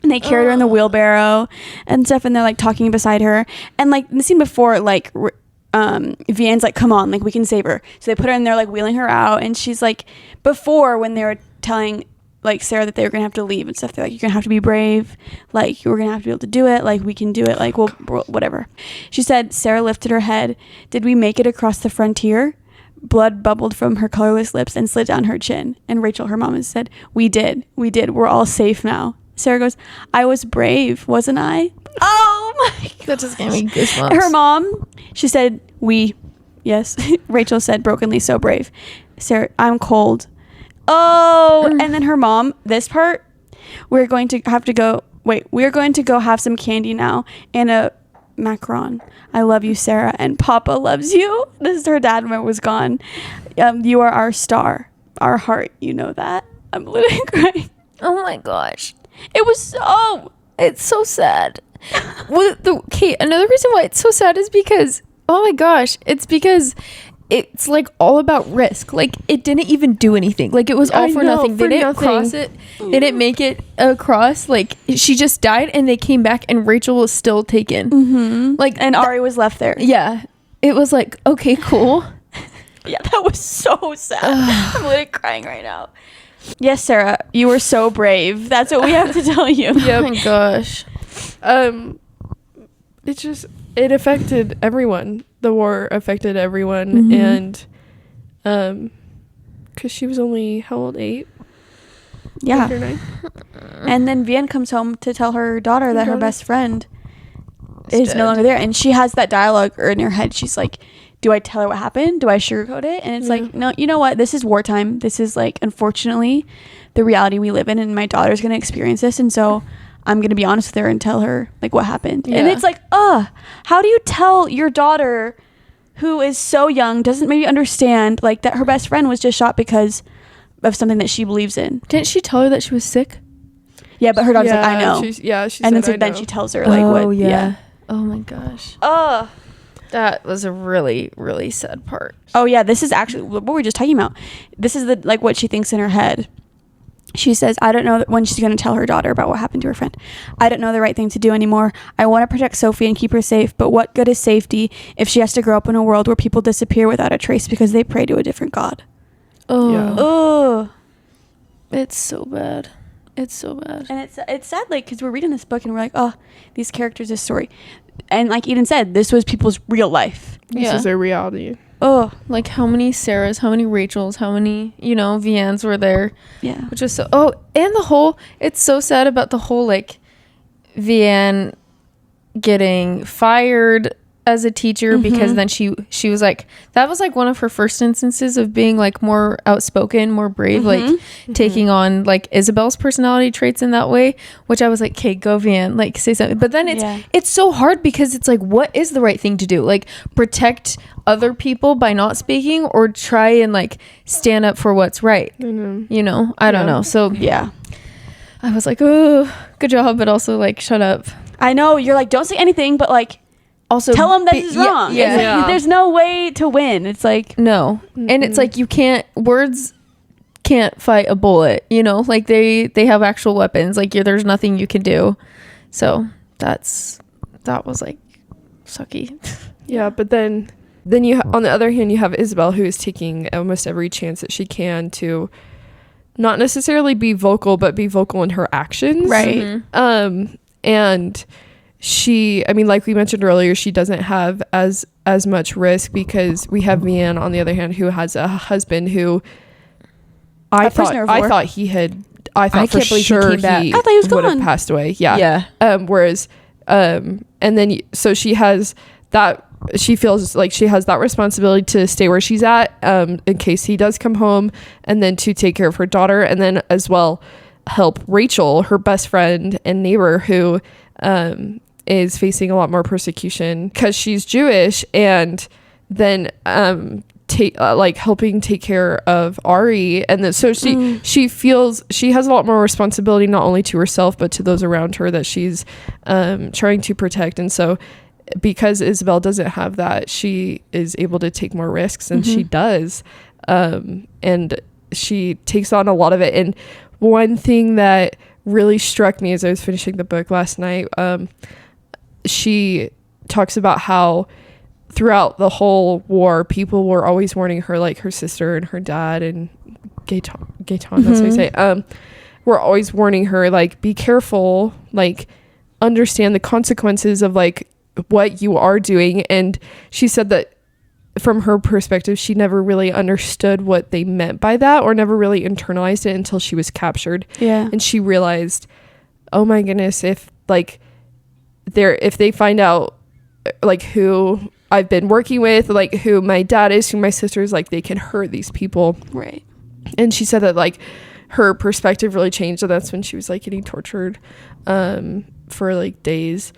And they carried her in the wheelbarrow and stuff, and they're like talking beside her. And like in the scene before, like Vianne's like, come on, like we can save her. So they put her in there, like wheeling her out. And she's like, before when they were telling like Sarah that they were gonna have to leave and stuff, they're like, you're gonna have to be brave, like you're gonna have to be able to do it, like we can do it, like we'll whatever. She said Sarah lifted her head. Did we make it across the frontier? Blood bubbled from her colorless lips and slid down her chin. And Rachel, her mom, said, we did, we're all safe now. Sarah goes, I was brave, wasn't I? Oh my God. That just gave me goosebumps. Her mom, she said, yes. Rachel said brokenly, so brave. Sarah, I'm cold. Oh, and then her mom, this part, we're going to go have some candy now and a macaron. I love you, Sarah, and Papa loves you. This is her dad when it was gone. You are our star, our heart, you know that. I'm literally crying. Oh my gosh. It's so sad. Another reason why it's so sad is because, oh my gosh, it's because it's like all about risk. Like it didn't even do anything. Like it was all for nothing. They didn't cross it. They didn't make it across. Like she just died and they came back and Rachel was still taken. Like, and Ari was left there. Yeah. It was like, okay, cool. Yeah, that was so sad. I'm literally crying right now. Yes, Sarah, you were so brave. That's what we have to tell you. Yep. Oh my gosh. It affected everyone. The war affected everyone. And because she was only, how old, 8? Yeah. 8 or 9. And then Vianne comes home to tell her daughter that her best friend is no longer there. And she has that dialogue in her head. She's like, do I tell her what happened? Do I sugarcoat it? And it's like, no, you know what? This is wartime. This is like, unfortunately, the reality we live in, and my daughter's going to experience this. And so I'm going to be honest with her and tell her like what happened. Yeah. And it's like, how do you tell your daughter who is so young, doesn't maybe understand like that her best friend was just shot because of something that she believes in? Didn't she tell her that she was sick? Yeah, but her daughter's like, I know. She and then so then she tells her like what. Yeah. Oh my gosh. That was a really, really sad part. Oh yeah, this is actually what we were just talking about. This is the like what she thinks in her head. She says, I don't know when she's going to tell her daughter about what happened to her friend. I don't know the right thing to do anymore. I want to protect Sophie and keep her safe, but what good is safety if she has to grow up in a world where people disappear without a trace because they pray to a different god? Oh. Yeah. Oh. It's so bad. It's so bad. And it's sad, like, because we're reading this book and we're like, oh, these characters, this story. And like Eden said, this was people's real life. This is their reality. Oh, like how many Sarahs, how many Rachels, how many, Viannes were there. Yeah. Which is so, and the whole, it's so sad about the whole, like, Vianne getting fired as a teacher because then she was like, that was like one of her first instances of being like more outspoken, more brave, like taking on like Isabel's personality traits in that way, which I was like, okay, go Vianne, like say something. But then it's so hard because it's like, what is the right thing to do? Like protect other people by not speaking or try and like stand up for what's right. I don't know. So yeah, I was like, oh, good job, but also like, shut up. I know you're like, don't say anything, but like, also tell them that this is wrong. Yeah. There's no way to win. It's like no. And it's like words can't fight a bullet, like they have actual weapons. Like there's nothing you can do. So that was like sucky. Yeah, but then you on the other hand you have Isabel, who is taking almost every chance that she can to not necessarily be vocal, but be vocal in her actions. Right. And she, I mean, like we mentioned earlier, she doesn't have as much risk because we have Vianne on the other hand, who has a husband who I thought for sure he would have passed away. Yeah. Whereas and then so she has that, she feels like she has that responsibility to stay where she's at in case he does come home, and then to take care of her daughter, and then as well help Rachel, her best friend and neighbor, who is facing a lot more persecution because she's Jewish, and then helping take care of Ari, and then so she feels she has a lot more responsibility not only to herself but to those around her that she's trying to protect. And so because Isabel doesn't have that, she is able to take more risks, and she does, and she takes on a lot of it. And one thing that really struck me as I was finishing the book last night, she talks about how throughout the whole war, people were always warning her, like her sister and her dad and Gaetan, that's what I say, were always warning her, like, be careful, like, understand the consequences of, like, what you are doing. And she said that from her perspective, she never really understood what they meant by that, or never really internalized it until she was captured. Yeah. And she realized, oh my goodness, if they find out like who I've been working with, like who my dad is, who my sister is, like they can hurt these people. Right. And she said that like her perspective really changed. So that's when she was like getting tortured for like days.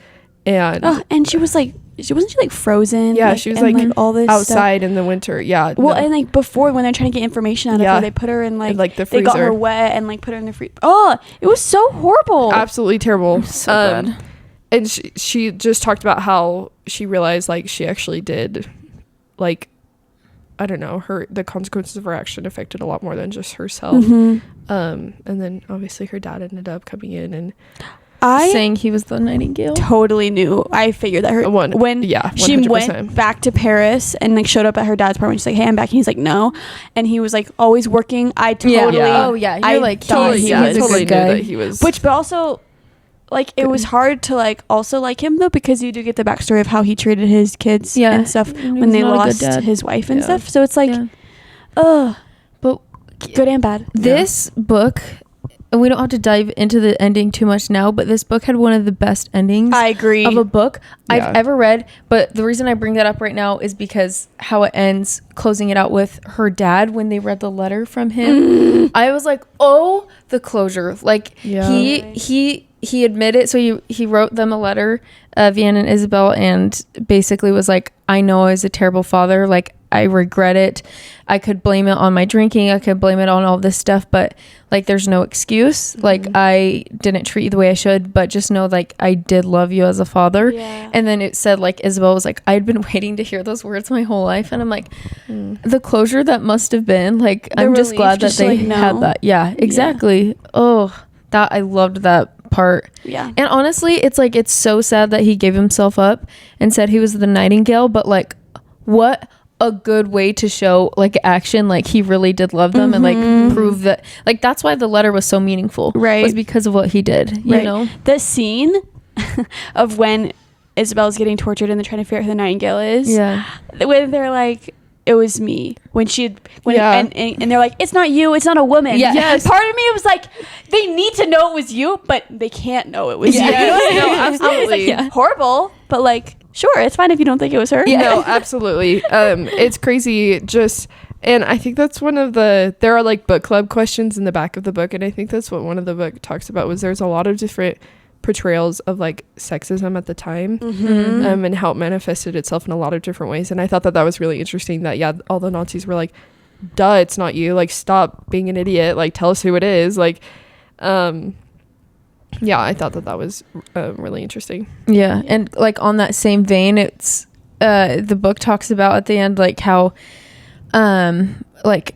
And she was like, wasn't she like frozen? Yeah, like, she was like all this outside stuff in the winter. Yeah. Well, and like before, when they're trying to get information out of her, they put her in like the freezer. They got her wet and like put her in the freezer. Oh, it was so horrible. Absolutely terrible. So bad. And she just talked about how she realized like she actually did, like, I don't know, the consequences of her action affected a lot more than just herself. And then obviously her dad ended up coming in and saying he was the Nightingale. Totally knew. I figured that when she went back to Paris and like showed up at her dad's apartment, she's like, "Hey, I'm back." And he's like, "No," and he was like always working. I totally, you're like totally, he was totally knew that he was. But also, like it was hard to like also like him though, because you do get the backstory of how he treated his kids and stuff when they lost his wife and stuff. So it's like, but good and bad. This book. And we don't have to dive into the ending too much now, but this book had one of the best endings. I agree. Of a book I've ever read. But the reason I bring that up right now is because how it ends, closing it out with her dad when they read the letter from him. I was like, oh, the closure. Like he admitted. So he wrote them a letter, Vianne and Isabel, and basically was like, I know I was a terrible father. Like I regret it. I could blame it on my drinking. I could blame it on all this stuff, but like, there's no excuse. Mm-hmm. Like, I didn't treat you the way I should, but just know, like, I did love you as a father. Yeah. And then it said, like, Isabel was like, I'd been waiting to hear those words my whole life. And I'm like, the closure that must have been, like, I'm just glad that they had that. Yeah, exactly. Yeah. Oh, that, I loved that part. Yeah. And honestly, it's like, it's so sad that he gave himself up and said he was the Nightingale, but like, what a good way to show like action, like he really did love them and like prove that, like, that's why the letter was so meaningful, right? Was because of what he did, you know? The scene of when Isabel's getting tortured and they're trying to figure out who the Nightingale is, when they're like, it was me, and they're like, it's not you, it's not a woman. Yes. Part of me was like, they need to know it was you, but they can't know it was you. No, absolutely. Like, horrible, but like, sure, it's fine if you don't think it was her. No, absolutely. It's crazy. And I think that's one of there are like book club questions in the back of the book, and I think that's what one of the book talks about, was there's a lot of different portrayals of like sexism at the time, and how it manifested itself in a lot of different ways. And I thought that was really interesting, that all the Nazis were like, duh, it's not you, like, stop being an idiot, like, tell us who it is, like, I thought that was really interesting. And like, on that same vein, it's the book talks about at the end, like, how like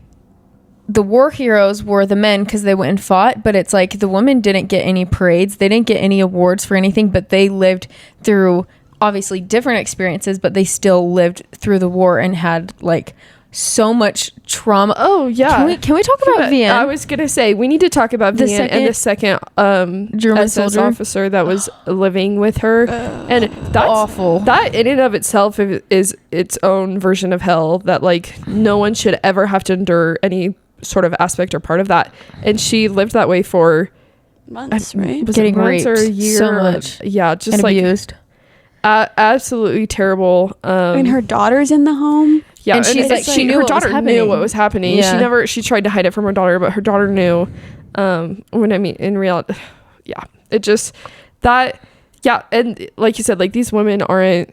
the war heroes were the men because they went and fought, but it's like the women didn't get any parades, they didn't get any awards for anything, but they lived through obviously different experiences, but they still lived through the war and had like so much trauma. Oh yeah, can we talk about Vienne? I was gonna say, we need to talk about Vienne and the second German SS officer that was living with her, and that's awful. That in and of itself is its own version of hell, that like no one should ever have to endure any sort of aspect or part of that. And she lived that way for months, right? Was getting months raped or a year, so much. Just and like abused. Absolutely terrible. And her daughter's in the home. Yeah, and she's like, her daughter knew what was happening. Yeah. She tried to hide it from her daughter, but her daughter knew. In reality, it just and like you said, like, these women aren't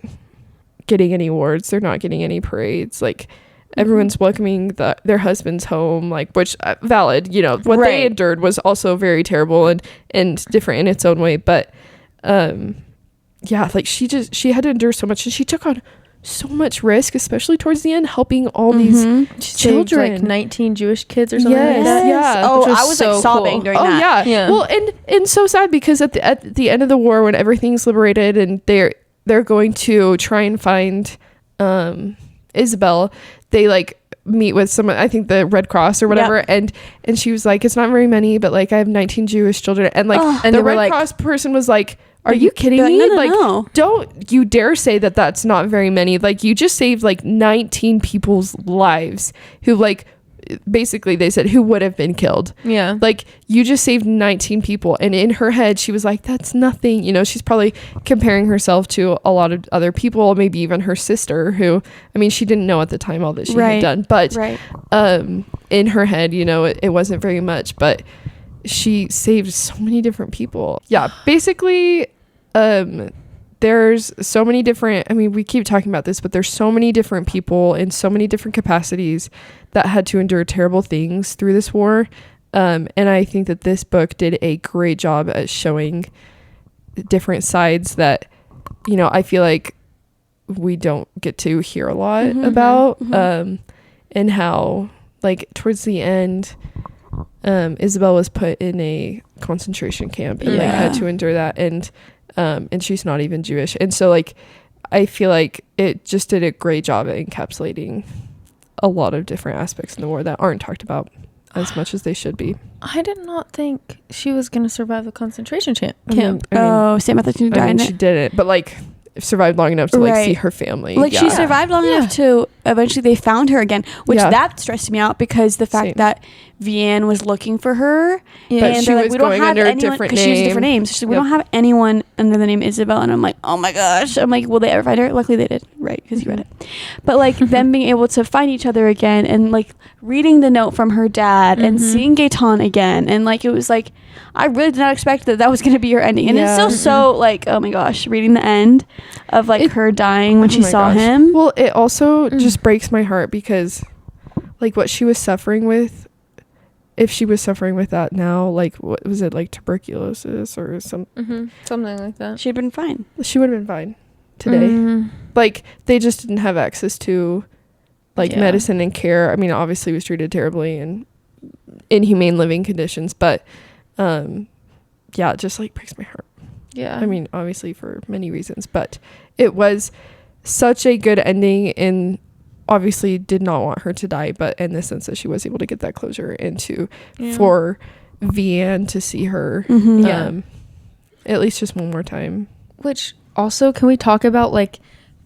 getting any awards, they're not getting any parades, like, everyone's welcoming their husbands home, like, which valid, what they endured was also very terrible and different in its own way, but like, she had to endure so much, and she took on so much risk, especially towards the end, helping all these children, like 19 Jewish kids or something. I was so like sobbing during that. Well, and so sad, because at the end of the war, when everything's liberated and they're going to try and find Isabel, they like meet with someone, I think the Red Cross or whatever, and she was like, it's not very many, but like, I have 19 Jewish children, and like and the Red Cross person was like, are you kidding me? No. Don't you dare say that that's not very many. Like, you just saved like 19 people's lives who, like, basically they said who would have been killed. Yeah. Like, you just saved 19 people. And in her head, she was like, that's nothing. She's probably comparing herself to a lot of other people, maybe even her sister, who, I mean, she didn't know at the time all that she had done. But in her head, it wasn't very much. But she saved so many different people. Yeah, basically, there's so many different, I mean, we keep talking about this, but there's so many different people in so many different capacities that had to endure terrible things through this war. And I think that this book did a great job at showing different sides that, I feel like we don't get to hear a lot about, and how, like, towards the end, Isabel was put in a concentration camp and like had to endure that, and she's not even Jewish, and so like, I feel like it just did a great job at encapsulating a lot of different aspects in the war that aren't talked about as much as they should be. I did not think she was gonna survive the concentration camp. Sam, I thought she died. She didn't, but like, survived long enough to like see her family. Like, she survived long enough to eventually they found her again, which that stressed me out, because the fact that Vianne was looking for her. Yeah. But she was going under a different name. She used a different name. So she's like, we don't have anyone under the name Isabel. And I'm like, oh my gosh. I'm like, will they ever find her? Luckily they did, right? Because you read it. But like them being able to find each other again and like reading the note from her dad and seeing Gaetan again. And like, it was like, I really did not expect that was going to be her ending. And it's still so like, oh my gosh, reading the end of like her dying when she saw him. Well, it also just breaks my heart because like what she was suffering with, if she was suffering with that now, like what was it, like tuberculosis or something like that, she'd been fine. She would have been fine today. Like they just didn't have access to like medicine and care. I mean, obviously was treated terribly and inhumane living conditions, but yeah, it just like breaks my heart. I mean, obviously for many reasons, but it was such a good ending, and obviously did not want her to die, but in the sense that she was able to get that closure and for Vianne to see her at least just one more time. Which also, can we talk about like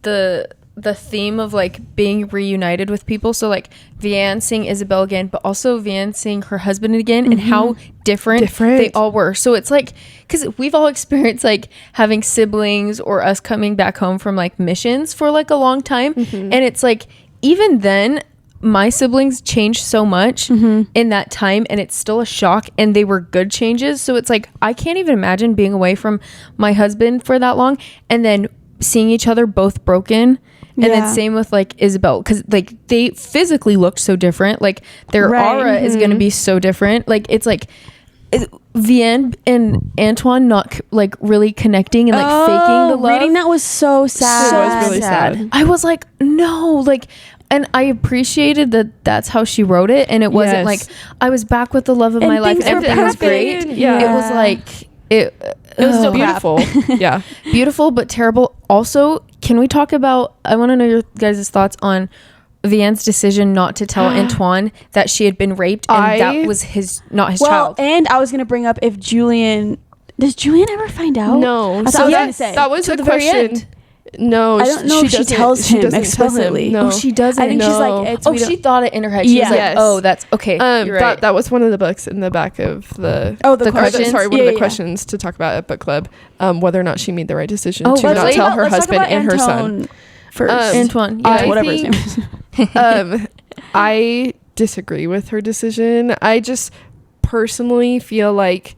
the theme of like being reunited with people? So like Vianne seeing Isabel again, but also Vianne seeing her husband again, and how different they all were. So it's like, because we've all experienced like having siblings or us coming back home from like missions for like a long time, and it's like, even then my siblings changed so much in that time, and it's still a shock, and they were good changes. So it's like, I can't even imagine being away from my husband for that long and then seeing each other both broken. And then same with like Isabel, because like they physically looked so different. Like their aura is going to be so different. Like it's like Vianne and Antoine not like really connecting and like faking the love. Reading that was so sad. It was really sad. I was like, no, like, and I appreciated that that's how she wrote it, and it wasn't like I was back with the love of my life and everything was great. It was like it was still beautiful. Beautiful but terrible. Also, can we talk about, I want to know your guys' thoughts on Vianne's decision not to tell Antoine that she had been raped, and that was not his child. And I was gonna bring up, if does Julian ever find out? No. So that was a question. No, I don't know if she tells him explicitly. No, she doesn't. I think she's like, she thought it in her head. She was like, oh, that's okay. You're right. That was one of the books in the back of the questions. One of the questions to talk about at book club, whether or not she made the right decision to not tell her husband and her son. First, Antoine, whatever his name is. I disagree with her decision. I just personally feel like,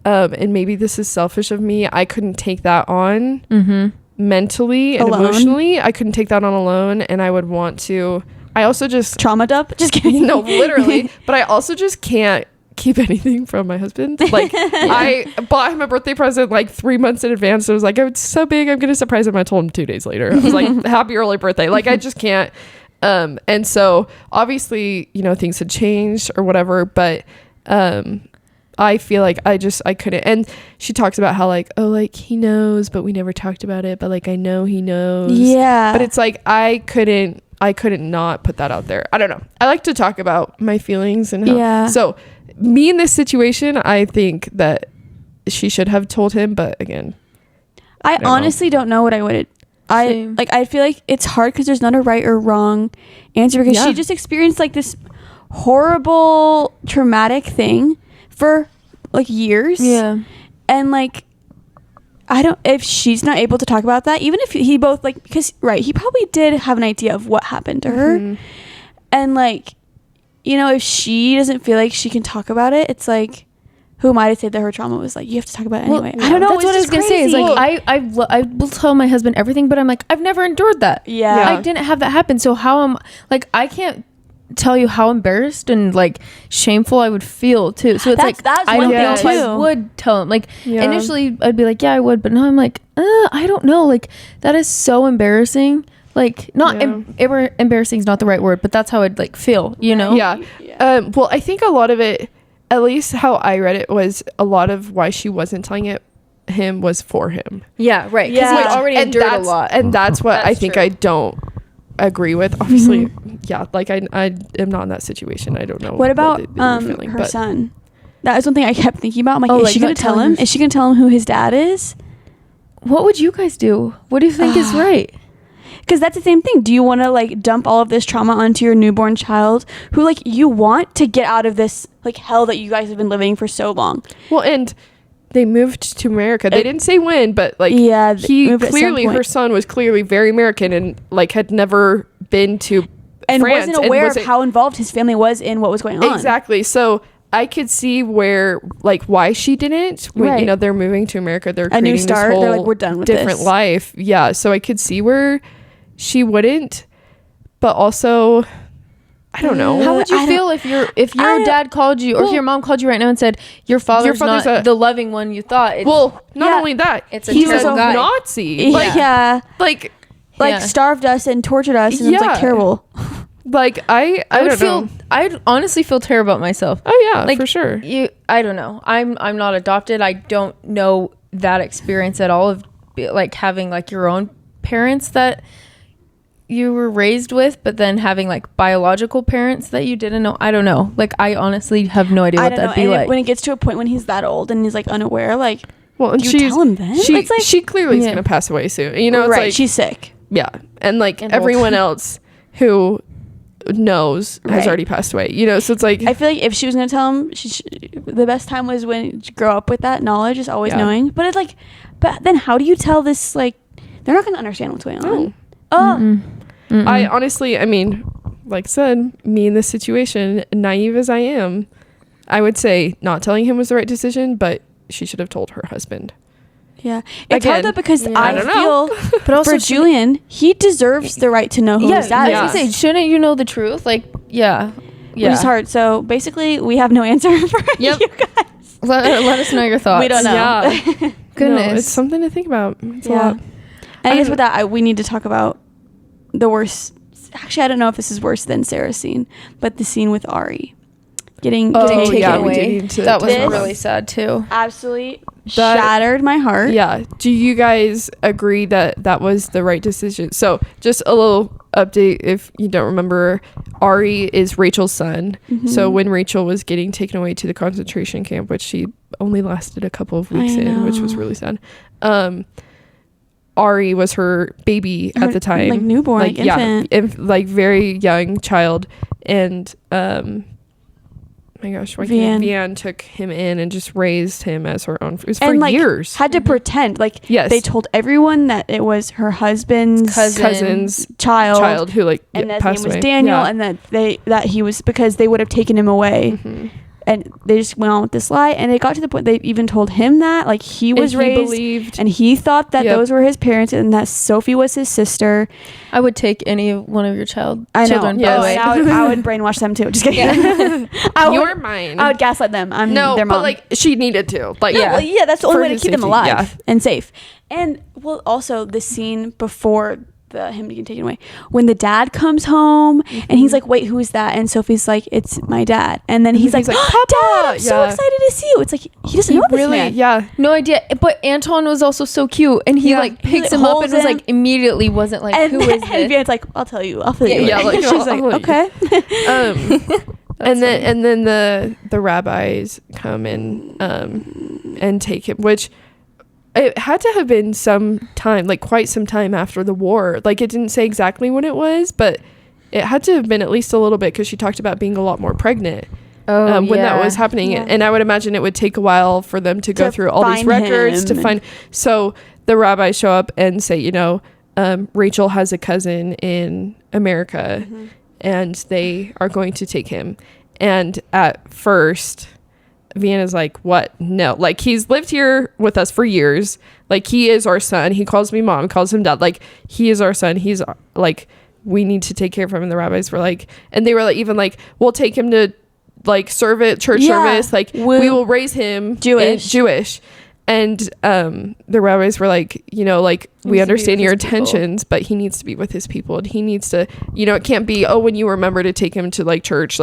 and maybe this is selfish of me, I couldn't take that on mentally and emotionally. I couldn't take that on alone, and I would want to. I also just trauma dump. Just kidding. No, literally. But I also just can't keep anything from my husband. Like I bought him a birthday present like 3 months in advance. I was like, it's so big, I'm gonna surprise him. I told him 2 days later. I was like, happy early birthday. Like I just can't. And so obviously, you know, things had changed or whatever, but I feel like I couldn't. And she talks about how like, oh, like he knows, but we never talked about it, but like I know he knows. Yeah. But it's like I couldn't not put that out there. I don't know. I like to talk about my feelings and how, so me in this situation, I think that she should have told him, but again, I honestly don't know what I would. I feel like it's hard because there's not a right or wrong answer, because she just experienced like this horrible traumatic thing for like years. And like, if she's not able to talk about that, even if he both like, because he probably did have an idea of what happened to her. And like, you know, if she doesn't feel like she can talk about it, it's like, who am I to say that her trauma was like, you have to talk about it anyway? I don't know. That's what I was gonna say. Is like, I will tell my husband everything, but I'm like, I've never endured that. I didn't have that happen. So how am like, I can't tell you how embarrassed and like shameful I would feel too. So it's like, I don't know if I would tell him. Like initially I'd be like, yeah, I would, but now I'm like, I don't know. Like that is so embarrassing. Like not embarrassing is not the right word, but that's how I'd like feel, you know? Well, I think a lot of it, at least how I read it, was a lot of why she wasn't telling him was for him. Yeah, right. Because he already endured a lot. And that's what I think I don't agree with. Obviously, like I am not in that situation. I don't know. What about her son? That was one thing I kept thinking about. I'm like, is she gonna tell him? Is she gonna tell him who his dad is? What would you guys do? What do you think is right? because that's the same thing. Do you want to like dump all of this trauma onto your newborn child who like you want to get out of this like hell that you guys have been living for so long? Well, and they moved to America. They didn't say when, but like he clearly, her son was clearly very American and like had never been to and France wasn't aware of how involved his family was in what was going on. Exactly. So I could see where like why she didn't. When, you know, they're moving to America. They're a new start. They're like, we're done with different life. Yeah. So I could see where she wouldn't, but also I don't know. How would you feel if your dad called you, or if your mom called you right now and said your father's not the loving one you thought? Well, not only that, he's a guy. Nazi. Like, like starved us and tortured us, and it was like terrible. Like I don't know. I'd honestly feel terrible about myself. Oh yeah, like, for sure. I don't know. I'm not adopted. I don't know that experience at all of like having like your own parents that you were raised with, but then having like biological parents that you didn't know. I don't know. Like I honestly have no idea what that'd be like. When it gets to a point when he's that old and he's like unaware, like, well, and do you tell him then? She clearly is gonna pass away soon. You know, it's like she's sick. Yeah, and like everyone else who knows has already passed away. You know, so it's like I feel like if she was gonna tell him, the best time was when you grow up with that knowledge, is always knowing. But it's like, but then how do you tell this? Like, they're not gonna understand what's going on. I honestly, I mean, like I said, me in this situation, naive as I am, I would say not telling him was the right decision, but she should have told her husband. Yeah, it's hard though, because I feel, but also for Julian, he deserves the right to know who his dad is. I was gonna say, shouldn't you know the truth? Like, which is hard. So basically, we have no answer for you guys. Let us know your thoughts. We don't know. Yeah. Goodness, no, it's something to think about. It's a lot. And I guess with that, we need to talk about the worst. Actually, I don't know if this is worse than Sarah's scene, but the scene with Ari getting taken away. That was really sad too. Absolutely shattered my heart. Yeah. Do you guys agree that was the right decision? So just a little update if you don't remember, Ari is Rachel's son. Mm-hmm. So when Rachel was getting taken away to the concentration camp, which she only lasted a couple of weeks in, which was really sad. Ari was her baby at the time, like newborn, like infant, like very young child, and my gosh, Vianne took him in and just raised him as her own. It was for years. Had to pretend they told everyone that it was her husband's cousin's child who and that passed his name was away. Daniel, and that he was, because they would have taken him away. Mm-hmm. And they just went on with this lie, and it got to the point they even told him that he was raised, and he thought that those were his parents, and that Sophie was his sister. I would take any one of your children. I would brainwash them too. Just kidding. You're mine. I would gaslight them. I'm their mom. But she needed to. That's the only way to keep them alive and safe. And also the scene before him getting taken away, when the dad comes home and he's like, wait, who is that? And Sophie's like, it's my dad. And then he's like, Papa, Dad, I'm so excited to see you. It's like he doesn't know this man. No idea. But Antoine was also so cute, and he picks him up and was like immediately wasn't like, who is this? And Vianne's like, I'll tell you. I'll fill you. She's like, okay. And then the rabbis come in and take him, which it had to have been some time, quite some time after the war. It didn't say exactly when it was, but it had to have been at least a little bit, because she talked about being a lot more pregnant when that was happening. Yeah. And I would imagine it would take a while for them to go through all these records to find. So the rabbis show up and say, Rachel has a cousin in America, and they are going to take him. And at first, Vienna's like, what? No. He's lived here with us for years. He is our son. He calls me mom, calls him dad. He is our son. He's we need to take care of him. And the rabbis were and they were we'll take him to serve at church service. We will raise him Jewish. And the rabbis were we understand your intentions, but he needs to be with his people, and he needs to, it can't be, when you remember to take him to church,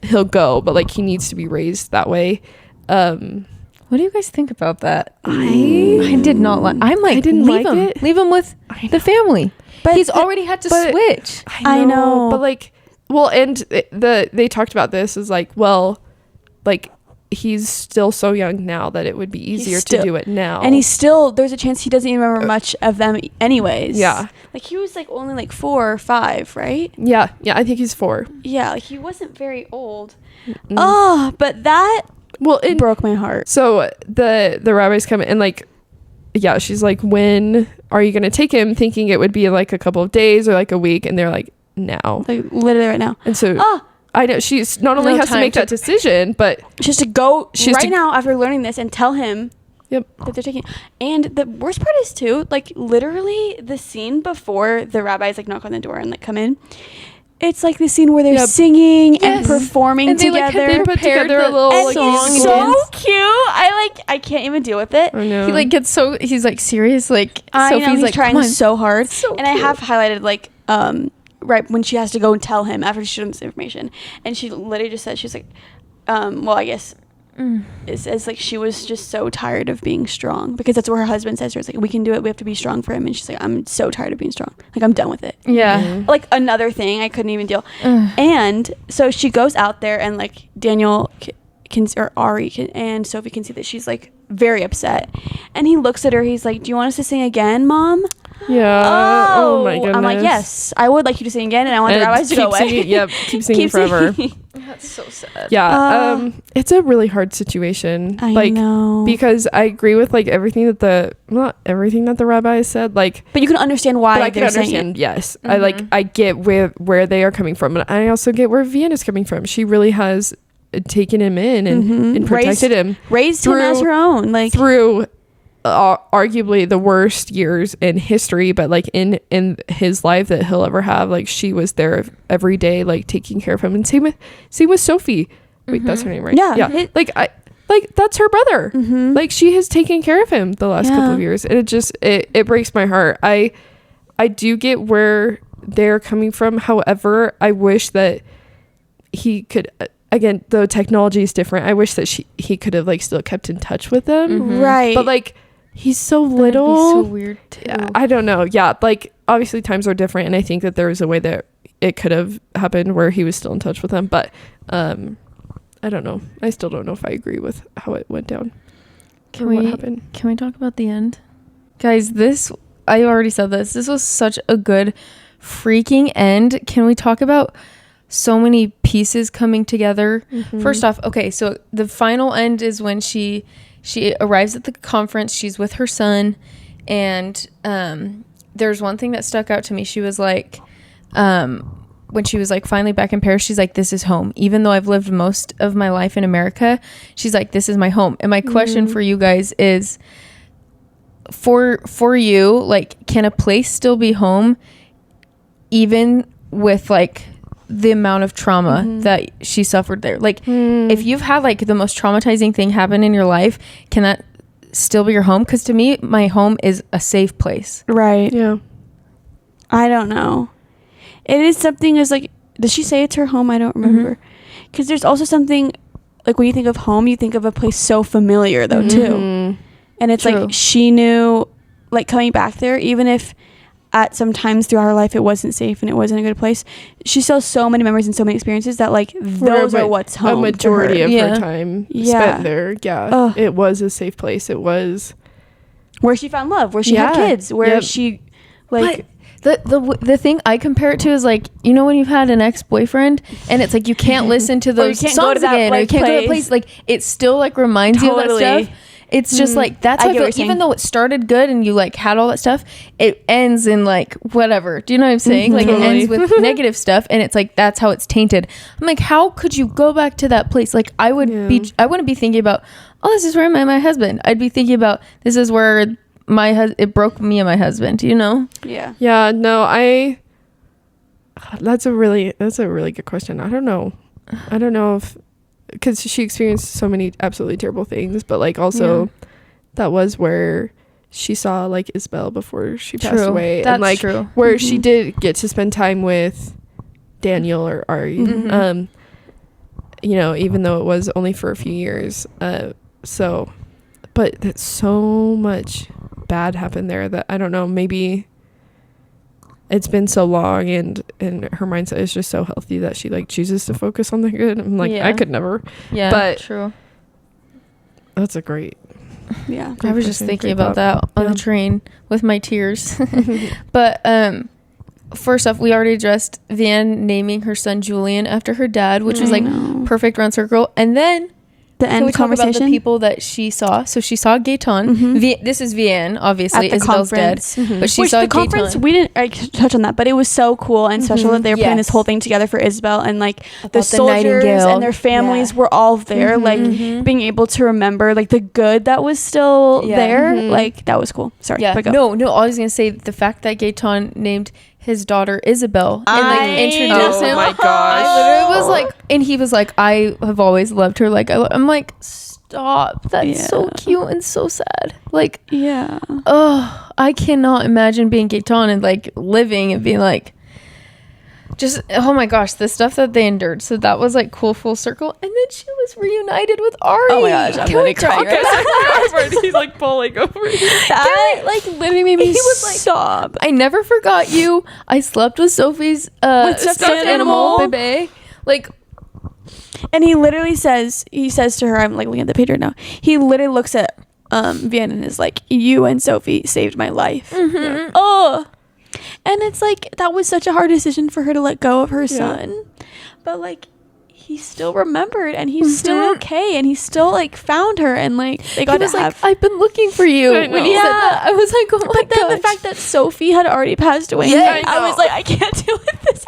he'll go, but he needs to be raised that way. What do you guys think about that? I did not like. I didn't leave him. It. Leave him with the family. But he's already had to switch. I know. But and they talked about this as he's still so young now that it would be easier to do it now. And there's a chance he doesn't even remember much of them anyways. Yeah. Like he was like only like 4 or 5, right? Yeah, I think he's 4. Yeah, like he wasn't very old. But that it broke my heart. So the rabbis come and like, yeah, she's like, when are you gonna take him? Thinking it would be like a couple of days or like a week, and they're like, now, like literally right now. And so I know she's not only has to make that decision, but she has to go now after learning this and tell him that they're taking. And the worst part is too, like literally the scene before the rabbis like knock on the door and like come in. It's like the scene where they're singing and performing and together. They put together a little like, song. It's so cute. I can't even deal with it. I know. He like gets so, he's like serious. Like Sophie's like trying so hard. So and I have highlighted like right when she has to go and tell him after she shows this information, and she literally just said, she's like, well, I guess it says like she was just so tired of being strong, because that's what her husband says to her. It's like, we can do it, we have to be strong for him, and she's like, I'm so tired of being strong, like I'm done with it. Like another thing I couldn't even deal. And so she goes out there, and like Daniel or Ari and Sophie can see that she's like very upset, and he looks at her, he's like, do you want us to sing again, Mom? Oh my goodness. I'm like, yes, I would like you to sing again, and I want the rabbis to go away. Keep singing forever. That's so sad. It's a really hard situation. I know, because I agree with like everything that not everything that the rabbis said, like, but you can understand why they're saying it. Yes, I get where they are coming from, and I also get where Vienna's coming from. She really has taken him in and protected him, raised him as her own, like through arguably the worst years in history, but like in his life that he'll ever have. Like she was there every day, like taking care of him. And same with Sophie. Wait, that's her name, right? Yeah. Like that's her brother. Like she has taken care of him the last couple of years, and it breaks my heart. I do get where they're coming from. However, I wish that he could, again, the technology is different. I wish that he could have like still kept in touch with them. Right. But like, he's so little. That'd be so weird too. Yeah, I don't know. Yeah, like obviously times are different, and I think that there was a way that it could have happened where he was still in touch with them. But I don't know. I still don't know if I agree with how it went down. What happened. Can we talk about the end, guys? I already said this. This was such a good freaking end. Can we talk about so many pieces coming together? First off, okay, so the final end is when she arrives at the conference. She's with her son, and there's one thing that stuck out to me. She was like, when she was like finally back in Paris, she's like, this is home. Even though I've lived most of my life in America, she's like, this is my home. And my question for you guys is, for you, like, can a place still be home even with like the amount of trauma that she suffered there? Like, if you've had like the most traumatizing thing happen in your life, can that still be your home? Because to me, my home is a safe place. Right. Yeah. I don't know. It is something as like, does she say it's her home? I don't remember. Because there's also something like when you think of home, you think of a place so familiar though too. And it's True. like she knew, like coming back there, even if at some times throughout her life it wasn't safe and it wasn't a good place, she still has so many memories and so many experiences that like those are what's home. A majority of her her time spent there. Yeah. It was a safe place. It was where she found love, where she had kids, where she like. But the thing I compare it to is like, you know, when you've had an ex-boyfriend and it's like you can't listen to those songs again, or you can't go to that place, like it still like reminds you of that stuff. It's just like, that's how I feel. Even though it started good and you like had all that stuff, it ends in like whatever. Do you know what I'm saying? Like it ends with negative stuff, and it's like that's how it's tainted. I'm like, how could you go back to that place? Like I wouldn't be thinking about, oh, this is where I met my husband. I'd be thinking about, this is where it broke me and my husband, you know? Yeah, no, that's a really good question. I don't know if, because she experienced so many absolutely terrible things, but like also that was where she saw like Isabel before she passed away. That's and like true. Where she did get to spend time with Daniel or Ari, you know, even though it was only for a few years. So, but that's so much bad happened there that I don't know, maybe it's been so long and her mindset is just so healthy that she like chooses to focus on the good. I'm like, I could never. Yeah, but true. That's a great. Yeah. I was just thinking about that on the train with my tears. But first off, we already addressed Vianne naming her son Julian after her dad, which was like perfect round circle. And then the end conversation. Talk about the people that she saw. So she saw Gaetan. This is Vianne, obviously. At the Isabel's conference. dead, but she saw the conference. Gaetan. We didn't touch on that, but it was so cool and special that they were putting this whole thing together for Isabel, and like the soldiers and their families were all there, like being able to remember like the good that was still there. Like that was cool. Sorry. Yeah. No. I was gonna say the fact that Gaetan named his daughter Isabel and like introduced him. Oh my gosh! I literally was like, and he was like, I have always loved her. Like I'm like, stop. That's so cute and so sad. Like, I cannot imagine being Gaetan and like living and being like, just oh my gosh, the stuff that they endured. So that was like cool, full circle. And then she was reunited with Ari. Oh my gosh, I'm gonna cry. He's like pulling over. That like literally made me sob. I never forgot you. I slept with Sophie's stuffed animal, baby. Like, and he literally says to her, I'm like looking at the page right now. He literally looks at Vianne and is like, "You and Sophie saved my life." Oh. And it's like that was such a hard decision for her to let go of her son, but like he still remembered and he's still okay and he still like found her and like they got to have. Like, I've been looking for you. When he said that, I was like, oh my god. But then the fact that Sophie had already passed away, I was like, I can't deal with this.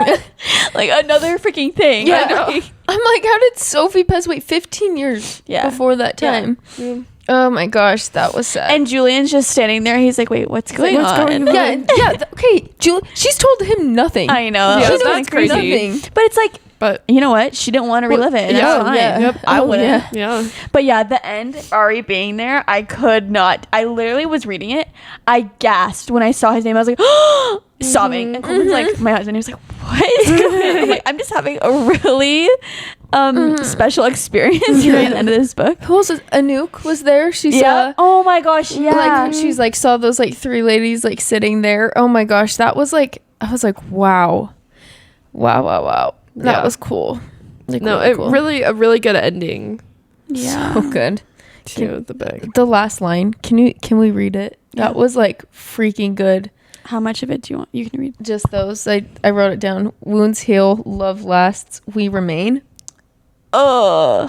Like another freaking thing. Yeah, I'm like, how did Sophie pass away? 15 years before that time. Yeah. Oh my gosh, that was sad. And Julian's just standing there. He's like, "Wait, what's going on?" Okay, she's told him nothing. I know. Yeah, that's crazy. Nothing. But it's like, you know what? She didn't want to relive it. That's fine. Yep. I wouldn't. Yeah. But yeah, the end, Ari being there, I could not. I literally was reading it. I gasped when I saw his name. I was like, sobbing. And Coleman's like, my husband. He was like, "What is going on?" I'm like, I'm just having a really special experience here at the end of this book. Who else? Anouk was there. She saw. Oh my gosh. Yeah. Like she's like saw those like three ladies like sitting there. Oh my gosh, that was like I was like wow. That was cool. Like, really a really good ending. Yeah, so good. To the book. The last line. Can we read it? That was like freaking good. How much of it do you want? You can read just those. I wrote it down. Wounds heal, love lasts, we remain. True.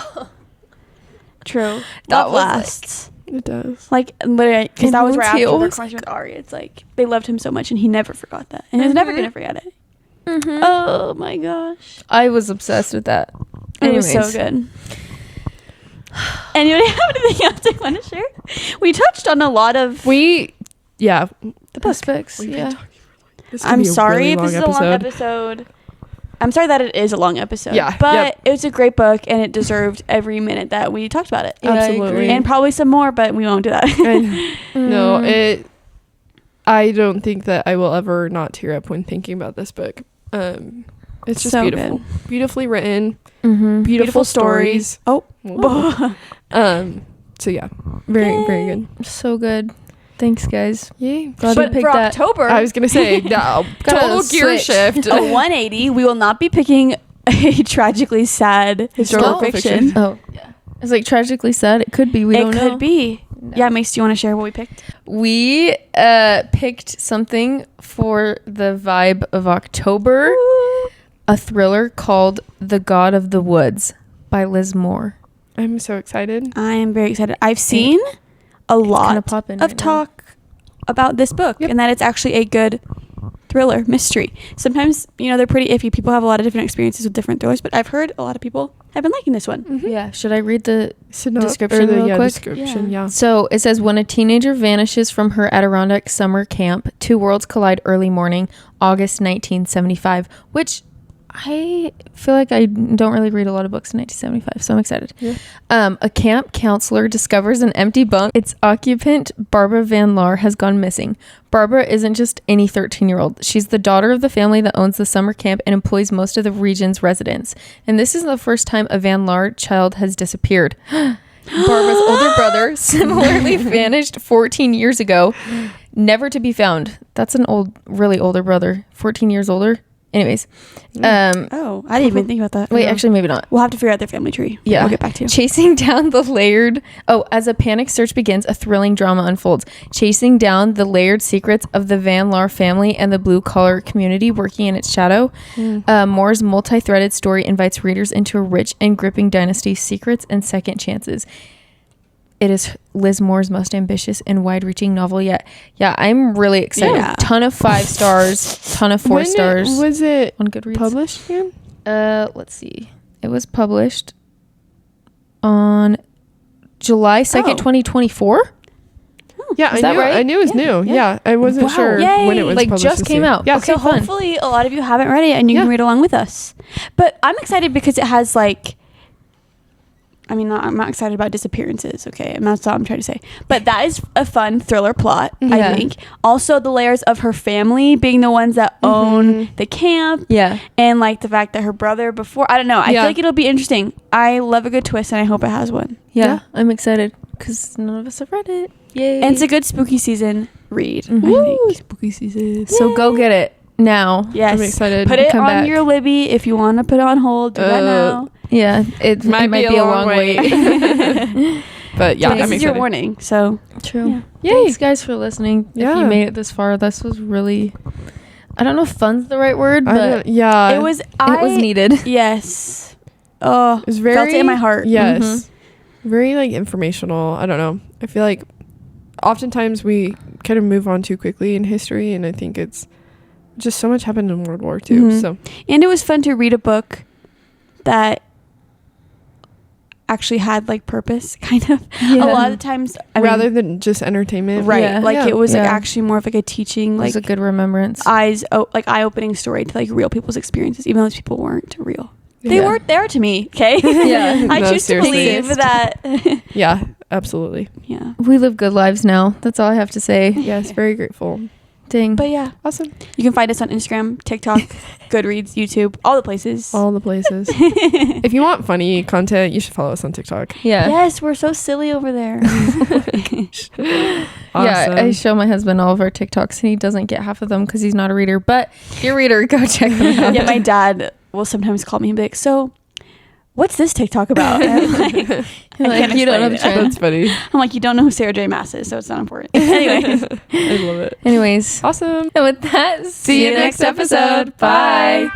That lasts. Like, it does. Like literally, because that was right after the conversation with Ari. It's like they loved him so much, and he never forgot that, and he's never gonna forget it. Oh my gosh, I was obsessed with that. Anyways. It was so good. Anybody have anything else they want to share? We touched on a lot of the aspects. I'm sorry if this is a long episode. I'm sorry that it is a long episode. Yeah. But it was a great book and it deserved every minute that we talked about it. Yeah, absolutely. And probably some more, but we won't do that. I don't think that I will ever not tear up when thinking about this book. It's just so beautiful. Good. Beautifully written. Beautiful stories. Oh. So yeah. Very, very good. So good. Thanks, guys. Yay. But for October, I was going to say, total gear shift. A 180. We will not be picking a tragically sad historical fiction. Oh, yeah. It's like tragically sad. It could be. We don't know. It could be. No. Yeah, Mace, do you want to share what we picked? We picked something for the vibe of October. Ooh. A thriller called The God of the Woods by Liz Moore. I'm so excited. I am very excited. I've seen a lot of talk about this book and that it's actually a good thriller mystery. Sometimes, they're pretty iffy. People have a lot of different experiences with different thrillers, but I've heard a lot of people have been liking this one. Yeah. Should I read the description real quick? Description, yeah. So it says, when a teenager vanishes from her Adirondack summer camp, two worlds collide early morning, August 1975, which I feel like I don't really read a lot of books in 1975, so I'm excited. Yeah. A camp counselor discovers an empty bunk. Its occupant, Barbara Van Laar, has gone missing. Barbara isn't just any 13-year-old. She's the daughter of the family that owns the summer camp and employs most of the region's residents. And this isn't the first time a Van Laar child has disappeared. Barbara's older brother similarly vanished 14 years ago, never to be found. That's an really older brother, 14 years older. Anyways. I didn't even think about that. Wait, actually, maybe not. We'll have to figure out their family tree. Yeah. We'll get back to you. Chasing down the layered... as a panic search begins, a thrilling drama unfolds. Chasing down the layered secrets of the Van Laar family and the blue-collar community working in its shadow. Moore's multi-threaded story invites readers into a rich and gripping dynasty's secrets and second chances. It is Liz Moore's most ambitious and wide-reaching novel yet. Yeah, I'm really excited. Yeah. Ton of 5 stars, ton of 4 stars. Was it on Goodreads published again? Let's see. It was published on July 2nd, 2024. Yeah, Is that right? I knew it was new. Yeah, I wasn't sure when it was like published. just came out. Yeah, so hopefully a lot of you haven't read it and you can read along with us. But I'm excited because it has like... I'm not excited about disappearances, okay? And that's all I'm trying to say. But that is a fun thriller plot, I think. Also, the layers of her family being the ones that own the camp. Yeah. And, like, the fact that her brother before... I don't know. I feel like it'll be interesting. I love a good twist, and I hope it has one. Yeah. I'm excited because none of us have read it. Yay. And it's a good spooky season read, I think. Spooky season. So go get it now. Yes. I'm excited. Put it on your Libby if you want to put it on hold. Do that now. Yeah, it might be a long wait. But yeah, this is your warning. So true. Yeah. Thanks, guys, for listening. If you made it this far, this was really... I don't know if fun's the right word, but it was needed. Yes. Oh, it was very... Felt it in my heart. Yes. Very, like, informational. I don't know. I feel like oftentimes we kind of move on too quickly in history, and I think it's just so much happened in World War II. So, and it was fun to read a book that actually had like purpose, kind of. A lot of the times, rather than just entertainment, right? It was like actually more of like a teaching, like it was a good remembrance, eye-opening story to like real people's experiences, even though those people weren't real. They weren't there to me. Okay. I choose to believe that. Yeah, absolutely. Yeah, we live good lives now. That's all I have to say. Yes, very grateful. Dang. But yeah, awesome. You can find us on Instagram, TikTok, Goodreads, YouTube, all the places. If you want funny content, you should follow us on TikTok. Yeah. Yes, we're so silly over there. Awesome. Yeah, I show my husband all of our TikToks and he doesn't get half of them because he's not a reader. But if you're a reader, go check them out. Yeah, my dad will sometimes call me and be like, so what's this TikTok about? You don't know the trend. That's funny. I'm like, you don't know who Sarah J. Maas is, so it's not important. Anyways. I love it. Anyways. Awesome. And with that, see you next episode. Bye.